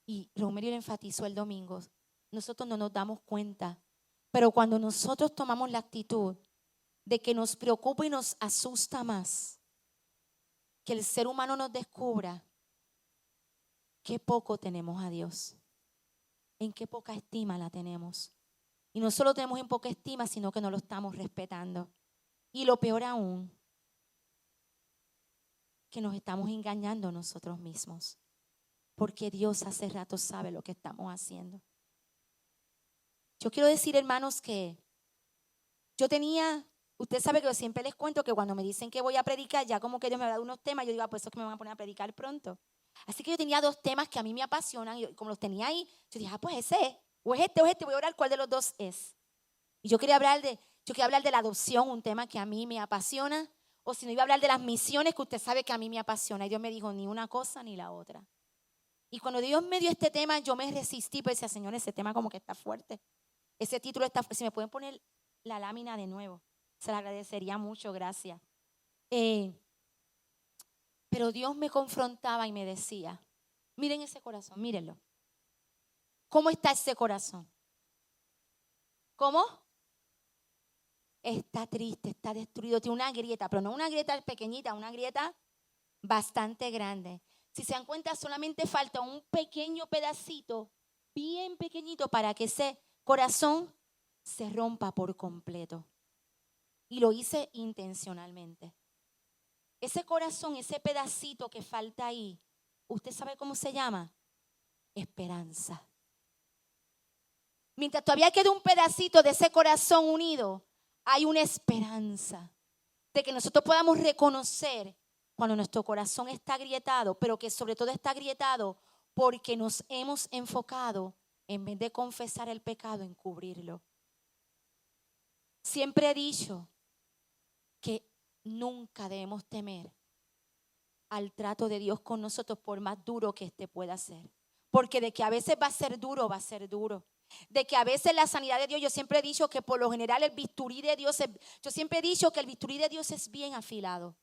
Speaker 1: y Romerio lo enfatizó el domingo, nosotros no nos damos cuenta, pero cuando nosotros tomamos la actitud de que nos preocupa y nos asusta más que el ser humano nos descubra, qué poco tenemos a Dios, en qué poca estima la tenemos. Y no solo tenemos en poca estima, sino que no lo estamos respetando. Y lo peor aún, que nos estamos engañando nosotros mismos, porque Dios hace rato sabe lo que estamos haciendo. Yo quiero decir, hermanos, que usted sabe que yo siempre les cuento que cuando me dicen que voy a predicar, ya como que Dios me ha dado unos temas, yo digo, pues eso es que me van a poner a predicar pronto. Así que yo tenía 2 temas que a mí me apasionan, y como los tenía ahí, yo dije, pues ese es, o es este, voy a orar cuál de los 2 es. Y yo quería hablar de la adopción, un tema que a mí me apasiona, o si no iba a hablar de las misiones, que usted sabe que a mí me apasiona. Y Dios me dijo, ni una cosa ni la otra. Y cuando Dios me dio este tema, yo me resistí, pues decía, Señor, ese tema como que está fuerte. Ese título está fuerte. Si me pueden poner la lámina de nuevo. Se lo agradecería mucho, gracias. Pero Dios me confrontaba y me decía, miren ese corazón, mírenlo. ¿Cómo está ese corazón? ¿Cómo? Está triste, está destruido, tiene una grieta, pero no una grieta pequeñita, una grieta bastante grande. Si se dan cuenta, solamente falta un pequeño pedacito, bien pequeñito, para que ese corazón se rompa por completo. Y lo hice intencionalmente. Ese corazón, ese pedacito que falta ahí, ¿usted sabe cómo se llama? Esperanza. Mientras todavía queda un pedacito de ese corazón unido, hay una esperanza de que nosotros podamos reconocer cuando nuestro corazón está agrietado, pero que sobre todo está agrietado porque nos hemos enfocado, en vez de confesar el pecado, en cubrirlo. Siempre he dicho que nunca debemos temer al trato de Dios con nosotros, por más duro que este pueda ser. Porque de que a veces va a ser duro, va a ser duro. De que a veces la sanidad de Dios, yo siempre he dicho que por lo general el bisturí de Dios, yo siempre he dicho que el bisturí de Dios es bien afilado.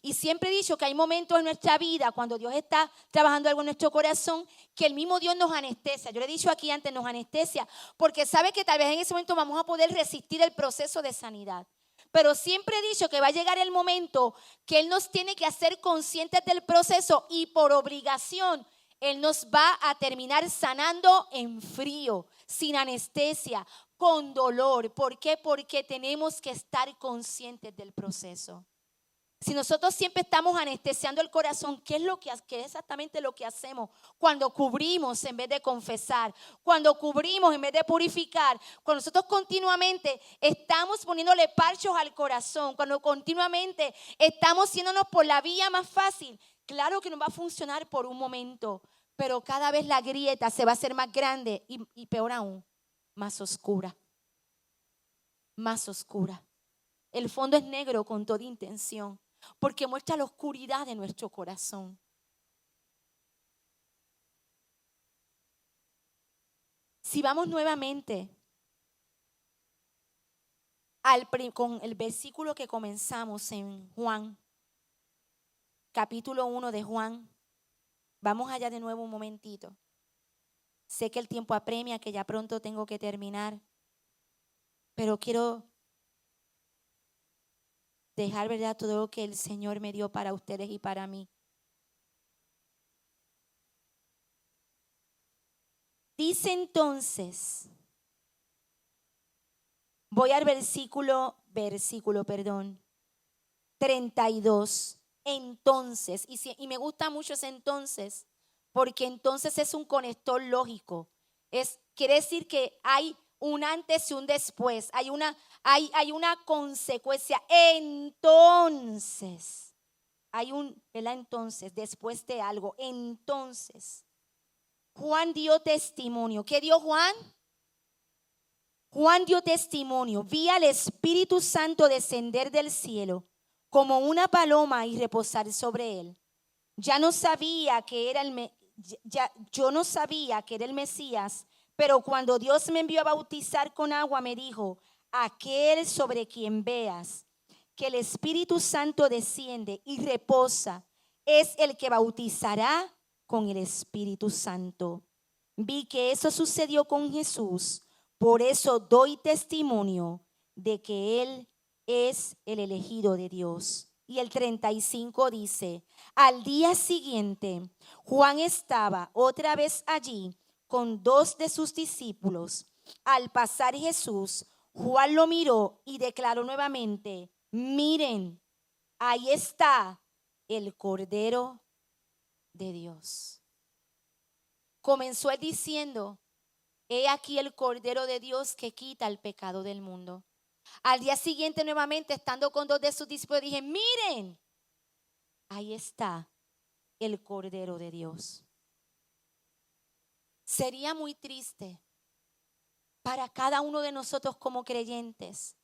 Speaker 1: Y siempre he dicho que hay momentos en nuestra vida, cuando Dios está trabajando algo en nuestro corazón, que el mismo Dios nos anestesia. Yo le he dicho aquí antes, nos anestesia, porque sabe que tal vez en ese momento vamos a poder resistir el proceso de sanidad. Pero siempre he dicho que va a llegar el momento que Él nos tiene que hacer conscientes del proceso y por obligación Él nos va a terminar sanando en frío, sin anestesia, con dolor. ¿Por qué? Porque tenemos que estar conscientes del proceso. Si nosotros siempre estamos anestesiando el corazón, ¿qué es exactamente lo que hacemos cuando cubrimos en vez de confesar? Cuando cubrimos en vez de purificar. Cuando nosotros continuamente estamos poniéndole parchos al corazón. Cuando continuamente estamos yéndonos por la vía más fácil. Claro que no va a funcionar por un momento, pero cada vez la grieta se va a hacer más grande y peor aún, más oscura. Más oscura. El fondo es negro con toda intención, porque muestra la oscuridad de nuestro corazón. Si vamos nuevamente con el versículo que comenzamos en Juan, capítulo 1 de Juan, vamos allá de nuevo un momentito. Sé que el tiempo apremia, que ya pronto tengo que terminar, pero quiero dejar, ¿verdad?, todo lo que el Señor me dio para ustedes y para mí. Dice entonces, voy al versículo 32. Entonces, y me gusta mucho ese entonces, porque entonces es un conector lógico. Quiere decir que hay un antes y un después, hay una consecuencia. Entonces, entonces, después de algo, entonces, Juan dio testimonio. ¿Qué dio Juan? Juan dio testimonio. Vi al Espíritu Santo descender del cielo como una paloma y reposar sobre él. Yo no sabía que era el Mesías, pero cuando Dios me envió a bautizar con agua, me dijo: aquel sobre quien veas que el Espíritu Santo desciende y reposa, es el que bautizará con el Espíritu Santo. Vi que eso sucedió con Jesús, por eso doy testimonio de que Él es el elegido de Dios. Y el 35 dice: al día siguiente, Juan estaba otra vez allí con 2 de sus discípulos. Al pasar Jesús, Juan lo miró y declaró nuevamente: miren, ahí está el Cordero de Dios. Comenzó él diciendo: he aquí el Cordero de Dios que quita el pecado del mundo. Al día siguiente, nuevamente, estando con 2 de sus discípulos, dije: miren, ahí está el Cordero de Dios. Sería muy triste para cada uno de nosotros como creyentes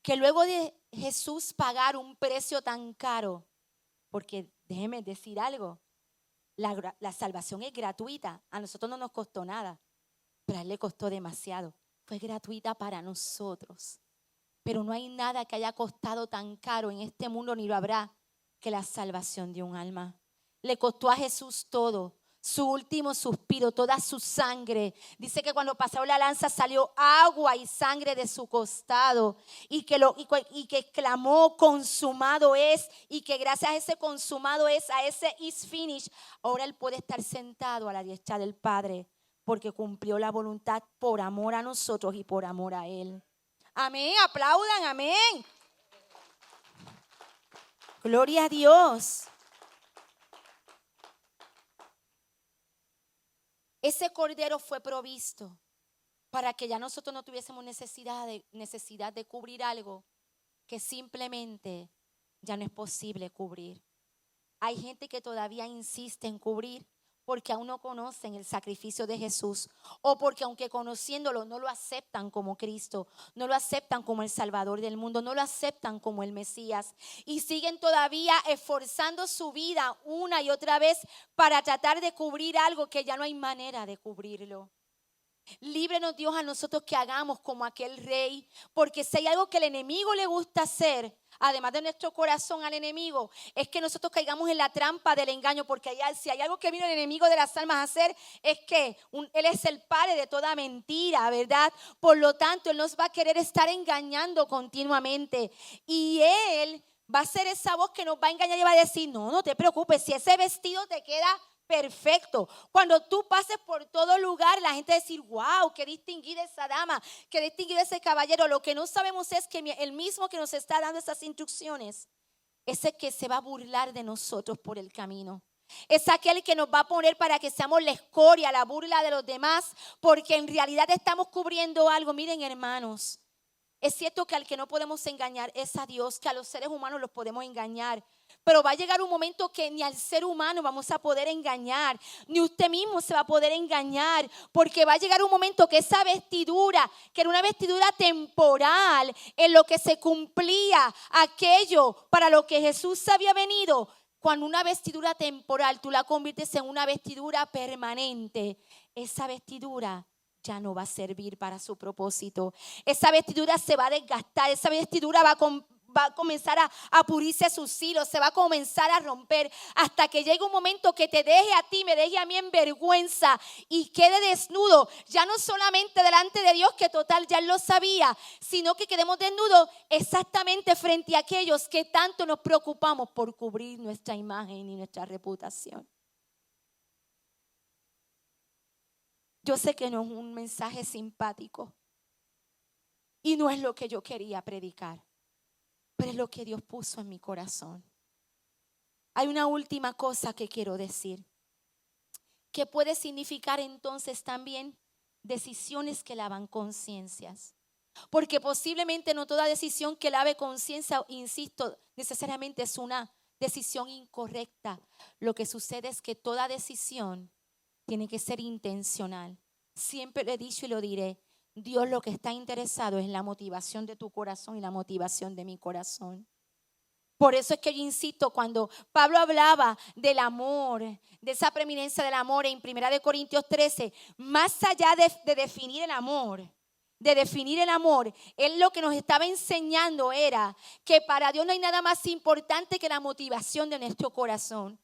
Speaker 1: que luego de Jesús pagar un precio tan caro, porque déjeme decir algo, la salvación es gratuita, a nosotros no nos costó nada, pero a Él le costó demasiado, fue gratuita para nosotros. Pero no hay nada que haya costado tan caro en este mundo, ni lo habrá, que la salvación de un alma. Le costó a Jesús todo, su último suspiro, toda su sangre. Dice que cuando pasó la lanza salió agua y sangre de su costado y que clamó consumado es, y que gracias a ese consumado es, a ese is finished, ahora él puede estar sentado a la diestra del Padre porque cumplió la voluntad por amor a nosotros y por amor a él. Amén, aplaudan, amén. Gloria a Dios. Ese cordero fue provisto para que ya nosotros no tuviésemos necesidad de cubrir algo que simplemente ya no es posible cubrir. Hay gente que todavía insiste en cubrir porque aún no conocen el sacrificio de Jesús, o porque aunque conociéndolo no lo aceptan como Cristo, no lo aceptan como el Salvador del mundo, no lo aceptan como el Mesías, y siguen todavía esforzando su vida una y otra vez para tratar de cubrir algo que ya no hay manera de cubrirlo. Líbrenos Dios a nosotros que hagamos como aquel rey, porque si hay algo que el enemigo le gusta hacer, además de nuestro corazón al enemigo, es que nosotros caigamos en la trampa del engaño, porque si hay algo que vino el enemigo de las almas a hacer, es que él es el padre de toda mentira, ¿verdad? Por lo tanto, él nos va a querer estar engañando continuamente, y él va a ser esa voz que nos va a engañar y va a decir, no te preocupes, si ese vestido te queda perfecto. Cuando tú pases por todo lugar, la gente va a decir, wow, qué distinguida esa dama, qué distinguido ese caballero. Lo que no sabemos es que el mismo que nos está dando esas instrucciones es el que se va a burlar de nosotros por el camino. Es aquel que nos va a poner para que seamos la escoria, la burla de los demás, porque en realidad estamos cubriendo algo. Miren, hermanos, es cierto que al que no podemos engañar es a Dios, que a los seres humanos los podemos engañar. Pero va a llegar un momento que ni al ser humano vamos a poder engañar, ni usted mismo se va a poder engañar, porque va a llegar un momento que esa vestidura, que era una vestidura temporal, en lo que se cumplía aquello para lo que Jesús había venido, cuando una vestidura temporal tú la conviertes en una vestidura permanente, esa vestidura ya no va a servir para su propósito. Esa vestidura se va a desgastar, esa vestidura va a comenzar a pudrirse sus hilos, se va a comenzar a romper hasta que llegue un momento que te deje a ti, me deje a mí en vergüenza y quede desnudo, ya no solamente delante de Dios, que total ya Él lo sabía, sino que quedemos desnudos exactamente frente a aquellos que tanto nos preocupamos por cubrir nuestra imagen y nuestra reputación. Yo sé que no es un mensaje simpático y no es lo que yo quería predicar, pero es lo que Dios puso en mi corazón. Hay una última cosa que quiero decir, que puede significar entonces también decisiones que lavan conciencias. Porque posiblemente no toda decisión que lave conciencia, insisto, necesariamente es una decisión incorrecta. Lo que sucede es que toda decisión tiene que ser intencional. Siempre lo he dicho y lo diré. Dios lo que está interesado es en la motivación de tu corazón y la motivación de mi corazón. Por eso es que yo insisto, cuando Pablo hablaba del amor, de esa preeminencia del amor en 1 Corintios 13, más allá de definir el amor, él lo que nos estaba enseñando era que para Dios no hay nada más importante que la motivación de nuestro corazón.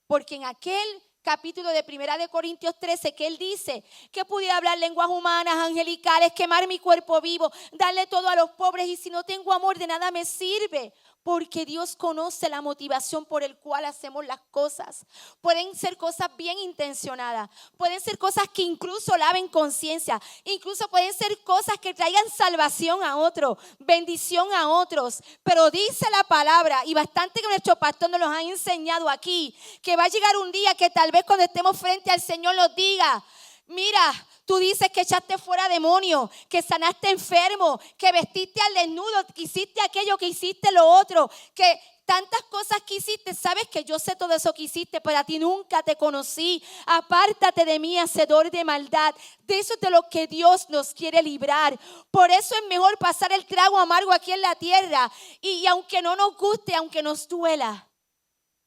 Speaker 1: Porque en aquel capítulo de 1 Corintios 13 que él dice que pudiera hablar lenguas humanas, angelicales, quemar mi cuerpo vivo, darle todo a los pobres, y si no tengo amor de nada me sirve. Porque Dios conoce la motivación por el cual hacemos las cosas. Pueden ser cosas bien intencionadas, pueden ser cosas que incluso laven conciencia, incluso pueden ser cosas que traigan salvación a otros, bendición a otros. Pero dice la palabra, y bastante que nuestro pastor nos los ha enseñado aquí, que va a llegar un día que tal vez cuando estemos frente al Señor nos diga, mira, tú dices que echaste fuera demonios, que sanaste enfermos, que vestiste al desnudo, que hiciste aquello, que hiciste lo otro, que tantas cosas que hiciste. Sabes que yo sé todo eso que hiciste, pero a ti nunca te conocí. Apártate de mí, hacedor de maldad. De eso es de lo que Dios nos quiere librar. Por eso es mejor pasar el trago amargo aquí en la tierra. Y aunque no nos guste, aunque nos duela,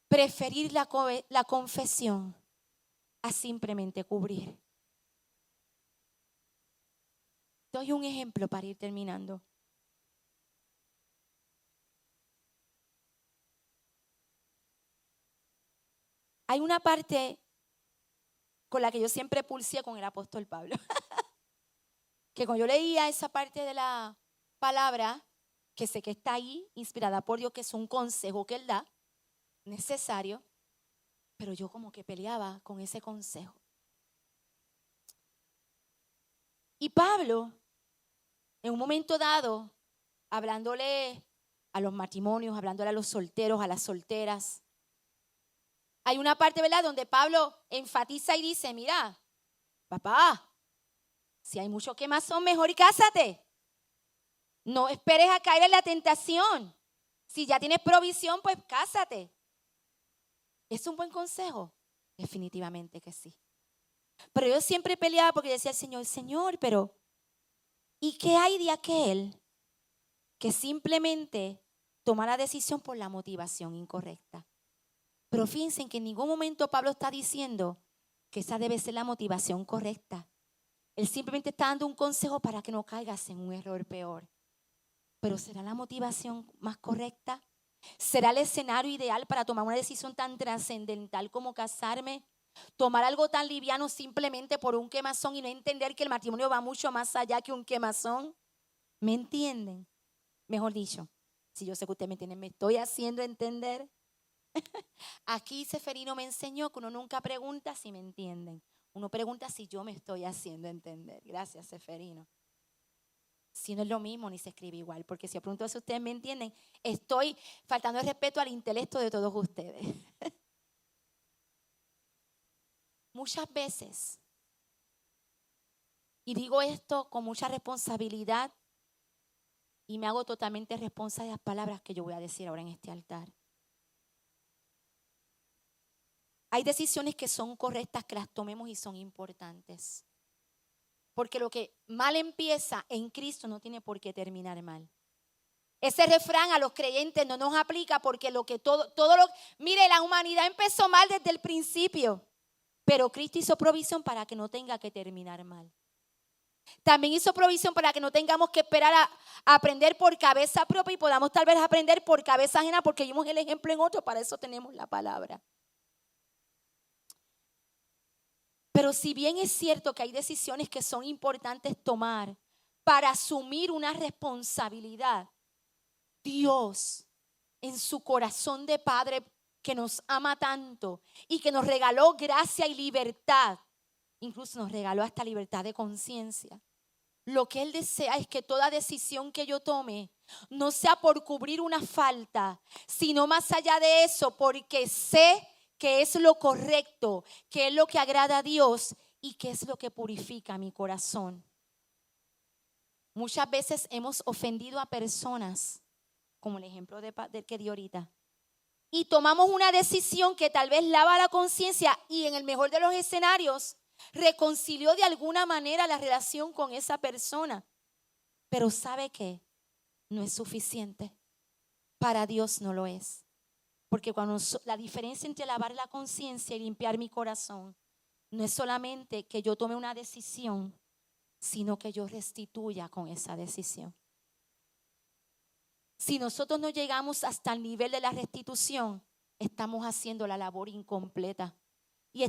Speaker 1: preferir la confesión a simplemente cubrir. Doy un ejemplo para ir terminando. Hay una parte con la que yo siempre pulsé con el apóstol Pablo. Que cuando yo leía esa parte de la palabra, que sé que está ahí, inspirada por Dios, que es un consejo que Él da, necesario, pero yo como que peleaba con ese consejo. Y Pablo, en un momento dado, hablándole a los matrimonios, hablándole a los solteros, a las solteras, hay una parte, ¿verdad?, donde Pablo enfatiza y dice, mira, papá, si hay mucho quemazón, mejor y cásate. No esperes a caer en la tentación. Si ya tienes provisión, pues cásate. ¿Es un buen consejo? Definitivamente que sí. Pero yo siempre peleaba porque decía al Señor, Señor, pero ¿y qué hay de aquel que simplemente toma la decisión por la motivación incorrecta? Pero fíjense en que en ningún momento Pablo está diciendo que esa debe ser la motivación correcta. Él simplemente está dando un consejo para que no caigas en un error peor. Pero ¿será la motivación más correcta? ¿Será el escenario ideal para tomar una decisión tan trascendental como casarme? Tomar algo tan liviano simplemente por un quemazón y no entender que el matrimonio va mucho más allá que un quemazón. ¿Me entienden? Mejor dicho, si yo sé que ustedes me entienden, me estoy haciendo entender. Aquí Seferino me enseñó que uno nunca pregunta si me entienden. Uno pregunta si yo me estoy haciendo entender. Gracias, Seferino. Si no es lo mismo, ni se escribe igual. Porque si yo pregunto si ustedes me entienden, estoy faltando el respeto al intelecto de todos ustedes. Muchas veces, y digo esto con mucha responsabilidad, y me hago totalmente responsable de las palabras que yo voy a decir ahora en este altar. Hay decisiones que son correctas, que las tomemos y son importantes. Porque lo que mal empieza en Cristo no tiene por qué terminar mal. Ese refrán a los creyentes no nos aplica porque mire, la humanidad empezó mal desde el principio, pero Cristo hizo provisión para que no tenga que terminar mal. También hizo provisión para que no tengamos que esperar a aprender por cabeza propia y podamos tal vez aprender por cabeza ajena porque vimos el ejemplo en otro, para eso tenemos la palabra. Pero si bien es cierto que hay decisiones que son importantes tomar para asumir una responsabilidad, Dios, en su corazón de Padre que nos ama tanto y que nos regaló gracia y libertad, incluso nos regaló hasta libertad de conciencia. Lo que Él desea es que toda decisión que yo tome no sea por cubrir una falta, sino más allá de eso, porque sé que es lo correcto, que es lo que agrada a Dios y que es lo que purifica mi corazón. Muchas veces hemos ofendido a personas, como el ejemplo del que di ahorita, y tomamos una decisión que tal vez lava la conciencia y en el mejor de los escenarios reconcilió de alguna manera la relación con esa persona. Pero ¿sabe qué? No es suficiente. Para Dios no lo es. Porque cuando la diferencia entre lavar la conciencia y limpiar mi corazón no es solamente que yo tome una decisión, sino que yo restituya con esa decisión. Si nosotros no llegamos hasta el nivel de la restitución, estamos haciendo la labor incompleta. Y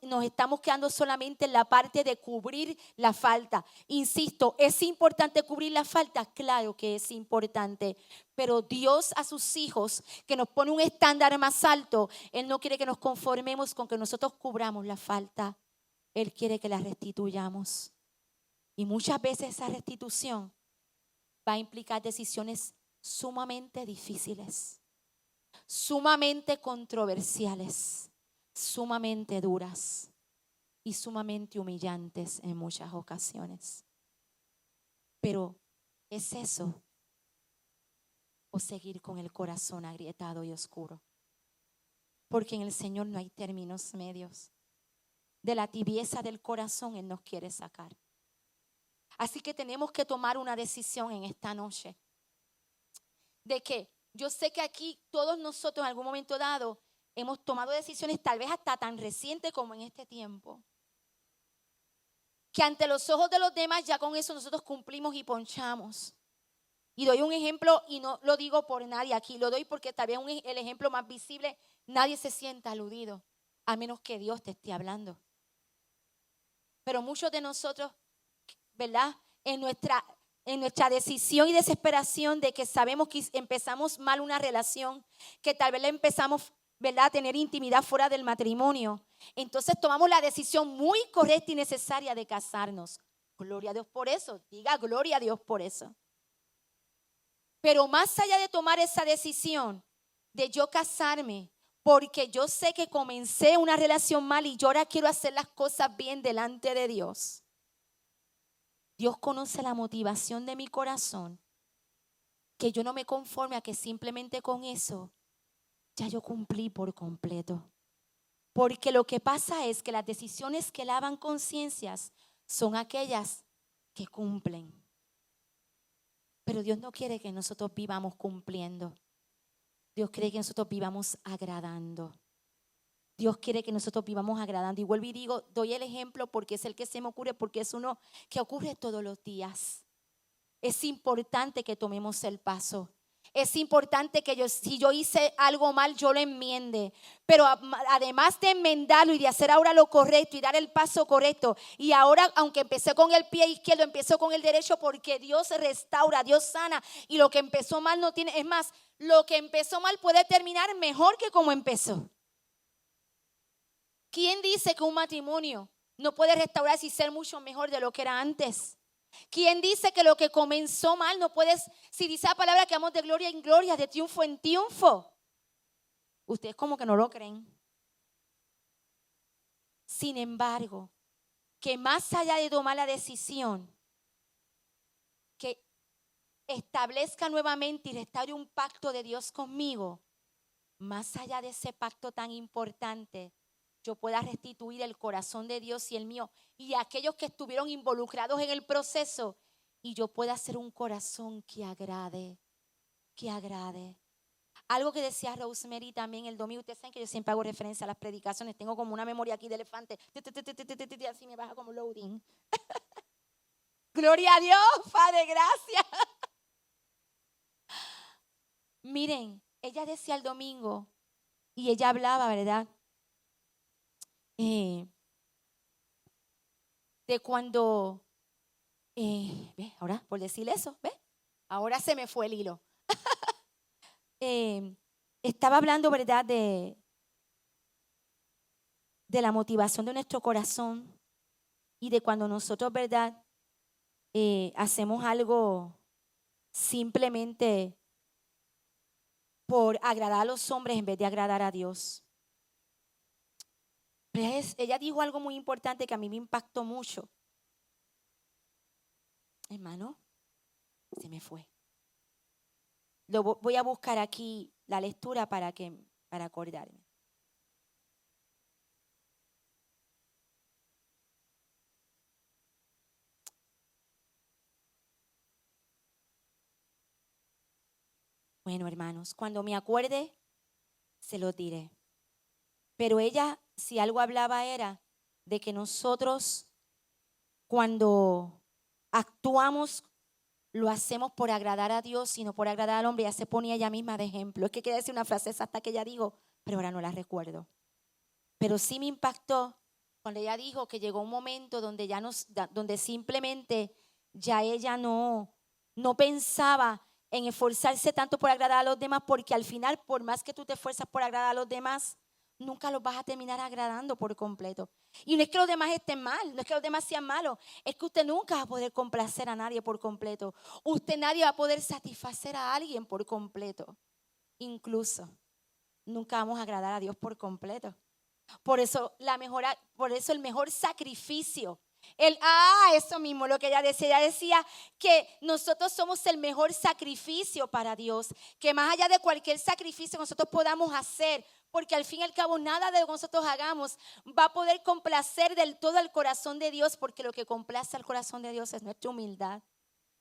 Speaker 1: nos estamos quedando solamente en la parte de cubrir la falta. Insisto, ¿es importante cubrir la falta? Claro que es importante. Pero Dios a sus hijos, que nos pone un estándar más alto, Él no quiere que nos conformemos con que nosotros cubramos la falta. Él quiere que la restituyamos. Y muchas veces esa restitución va a implicar decisiones sumamente difíciles, sumamente controversiales, sumamente duras y sumamente humillantes en muchas ocasiones. Pero ¿es eso o seguir con el corazón agrietado y oscuro? Porque en el Señor no hay términos medios. De la tibieza del corazón Él nos quiere sacar. Así que tenemos que tomar una decisión en esta noche. De que yo sé que aquí todos nosotros en algún momento dado hemos tomado decisiones tal vez hasta tan recientes como en este tiempo, que ante los ojos de los demás ya con eso nosotros cumplimos y ponchamos. Y doy un ejemplo y no lo digo por nadie aquí, lo doy porque tal vez el ejemplo más visible, nadie se sienta aludido. a menos que Dios te esté hablando. Pero muchos de nosotros, ¿verdad? En nuestra decisión y desesperación de que sabemos que empezamos mal una relación, que tal vez la empezamos, ¿verdad?, a tener intimidad fuera del matrimonio. Entonces tomamos la decisión muy correcta y necesaria de casarnos. Gloria a Dios por eso. Diga gloria a Dios por eso. Pero más allá de tomar esa decisión de yo casarme, porque yo sé que comencé una relación mal y yo ahora quiero hacer las cosas bien delante de Dios. Dios conoce la motivación de mi corazón, que yo no me conforme a que simplemente con eso ya yo cumplí por completo. Porque lo que pasa es que las decisiones que lavan conciencias son aquellas que cumplen. Pero Dios no quiere que nosotros vivamos cumpliendo. Dios quiere que nosotros vivamos agradando. Dios quiere que nosotros vivamos agradando. Y vuelvo y digo, doy el ejemplo porque es el que se me ocurre, porque es uno que ocurre todos los días. Es importante que tomemos el paso. Es importante que si yo hice algo mal, yo lo enmiende. Pero además de enmendarlo y de hacer ahora lo correcto y dar el paso correcto. Y ahora, aunque empecé con el pie izquierdo, empiezo con el derecho porque Dios restaura, Dios sana. Y lo que empezó mal no tiene, es más, lo que empezó mal puede terminar mejor que como empezó. ¿Quién dice que un matrimonio no puede restaurarse y ser mucho mejor de lo que era antes? ¿Quién dice que lo que comenzó mal no puedes, si dice la palabra que vamos de gloria en gloria, de triunfo en triunfo? Ustedes como que no lo creen. Sin embargo, que más allá de tomar la decisión, que establezca nuevamente y restaure un pacto de Dios conmigo, más allá de ese pacto tan importante, yo pueda restituir el corazón de Dios y el mío y aquellos que estuvieron involucrados en el proceso, y yo pueda hacer un corazón que agrade, que agrade. Algo que decía Rosemary también el domingo, ustedes saben que yo siempre hago referencia a las predicaciones, tengo como una memoria aquí de elefante, así me baja como loading. Gloria a Dios, Padre, gracias. Miren, ella decía el domingo y ella hablaba, ¿verdad? De cuando, ¿ves? Ahora, por decirle eso, ¿ves? Ahora se me fue el hilo. Estaba hablando, ¿verdad?, de la motivación de nuestro corazón y de cuando nosotros, ¿verdad?, hacemos algo simplemente por agradar a los hombres en vez de agradar a Dios. Ella dijo algo muy importante que a mí me impactó mucho. Hermano, se me fue. Voy a buscar aquí la lectura para acordarme. Bueno, hermanos, cuando me acuerde, se lo diré. Pero ella, si algo hablaba, era de que nosotros, cuando actuamos, lo hacemos por agradar a Dios y no por agradar al hombre. Ya se ponía ella misma de ejemplo. Es que quería decir una frase exacta que ella dijo, pero ahora no la recuerdo. Pero sí me impactó cuando ella dijo que llegó un momento donde donde simplemente ya ella no pensaba en esforzarse tanto por agradar a los demás, porque al final, por más que tú te esfuerzas por agradar a los demás, nunca los vas a terminar agradando por completo. Y no es que los demás estén mal, no es que los demás sean malos, es que usted nunca va a poder complacer a nadie por completo. Nadie va a poder satisfacer a alguien por completo. Incluso, nunca vamos a agradar a Dios por completo. Por eso el mejor sacrificio. Eso mismo lo que ella decía que nosotros somos el mejor sacrificio para Dios, que más allá de cualquier sacrificio nosotros podamos hacer, porque al fin y al cabo nada de lo que nosotros hagamos va a poder complacer del todo el corazón de Dios, porque lo que complace al corazón de Dios es nuestra humildad.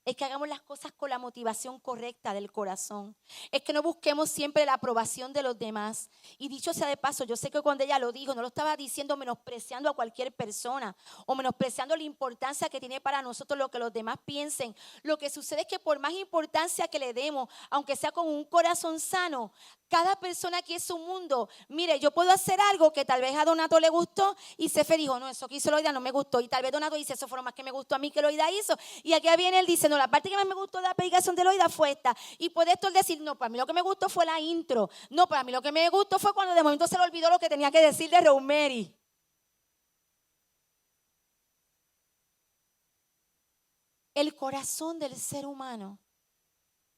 Speaker 1: Es que hagamos las cosas con la motivación correcta del corazón. Es que no busquemos siempre la aprobación de los demás. Y dicho sea de paso, yo sé que cuando ella lo dijo, no lo estaba diciendo menospreciando a cualquier persona o menospreciando la importancia que tiene para nosotros lo que los demás piensen. Lo que sucede es que por más importancia que le demos, aunque sea con un corazón sano, Cada persona aquí es un mundo. Mire, yo puedo hacer algo que tal vez a Donato le gustó y Cefe dijo, no, eso que hizo Loida no me gustó. Y tal vez Donato dice, eso fue lo más que me gustó a mí que Loida hizo. Y aquí viene él dice, no, la parte que más me gustó de la predicación de Loida fue esta. Y puede esto él decir, no, para mí lo que me gustó fue la intro. No, para mí lo que me gustó fue cuando de momento se le olvidó lo que tenía que decir de Rosemary. El corazón del ser humano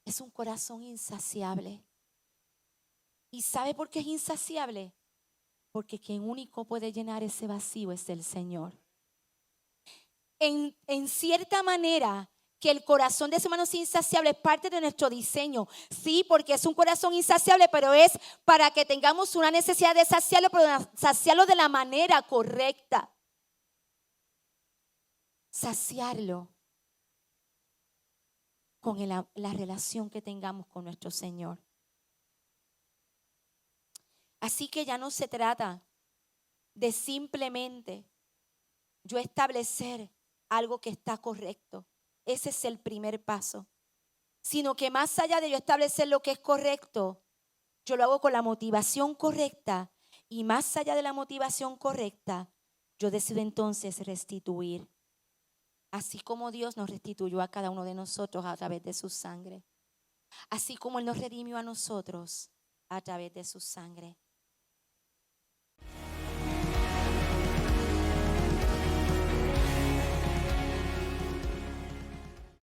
Speaker 1: es un corazón insaciable. ¿Y sabe por qué es insaciable? Porque quien único puede llenar ese vacío es el Señor. En cierta manera, que el corazón de ese humano es insaciable es parte de nuestro diseño. Sí, porque es un corazón insaciable, pero es para que tengamos una necesidad de saciarlo, pero saciarlo de la manera correcta. Saciarlo con la relación que tengamos con nuestro Señor. Así que ya no se trata de simplemente yo establecer algo que está correcto. Ese es el primer paso. Sino que más allá de yo establecer lo que es correcto, yo lo hago con la motivación correcta. Y más allá de la motivación correcta, yo decido entonces restituir. Así como Dios nos restituyó a cada uno de nosotros a través de su sangre. Así como Él nos redimió a nosotros a través de su sangre.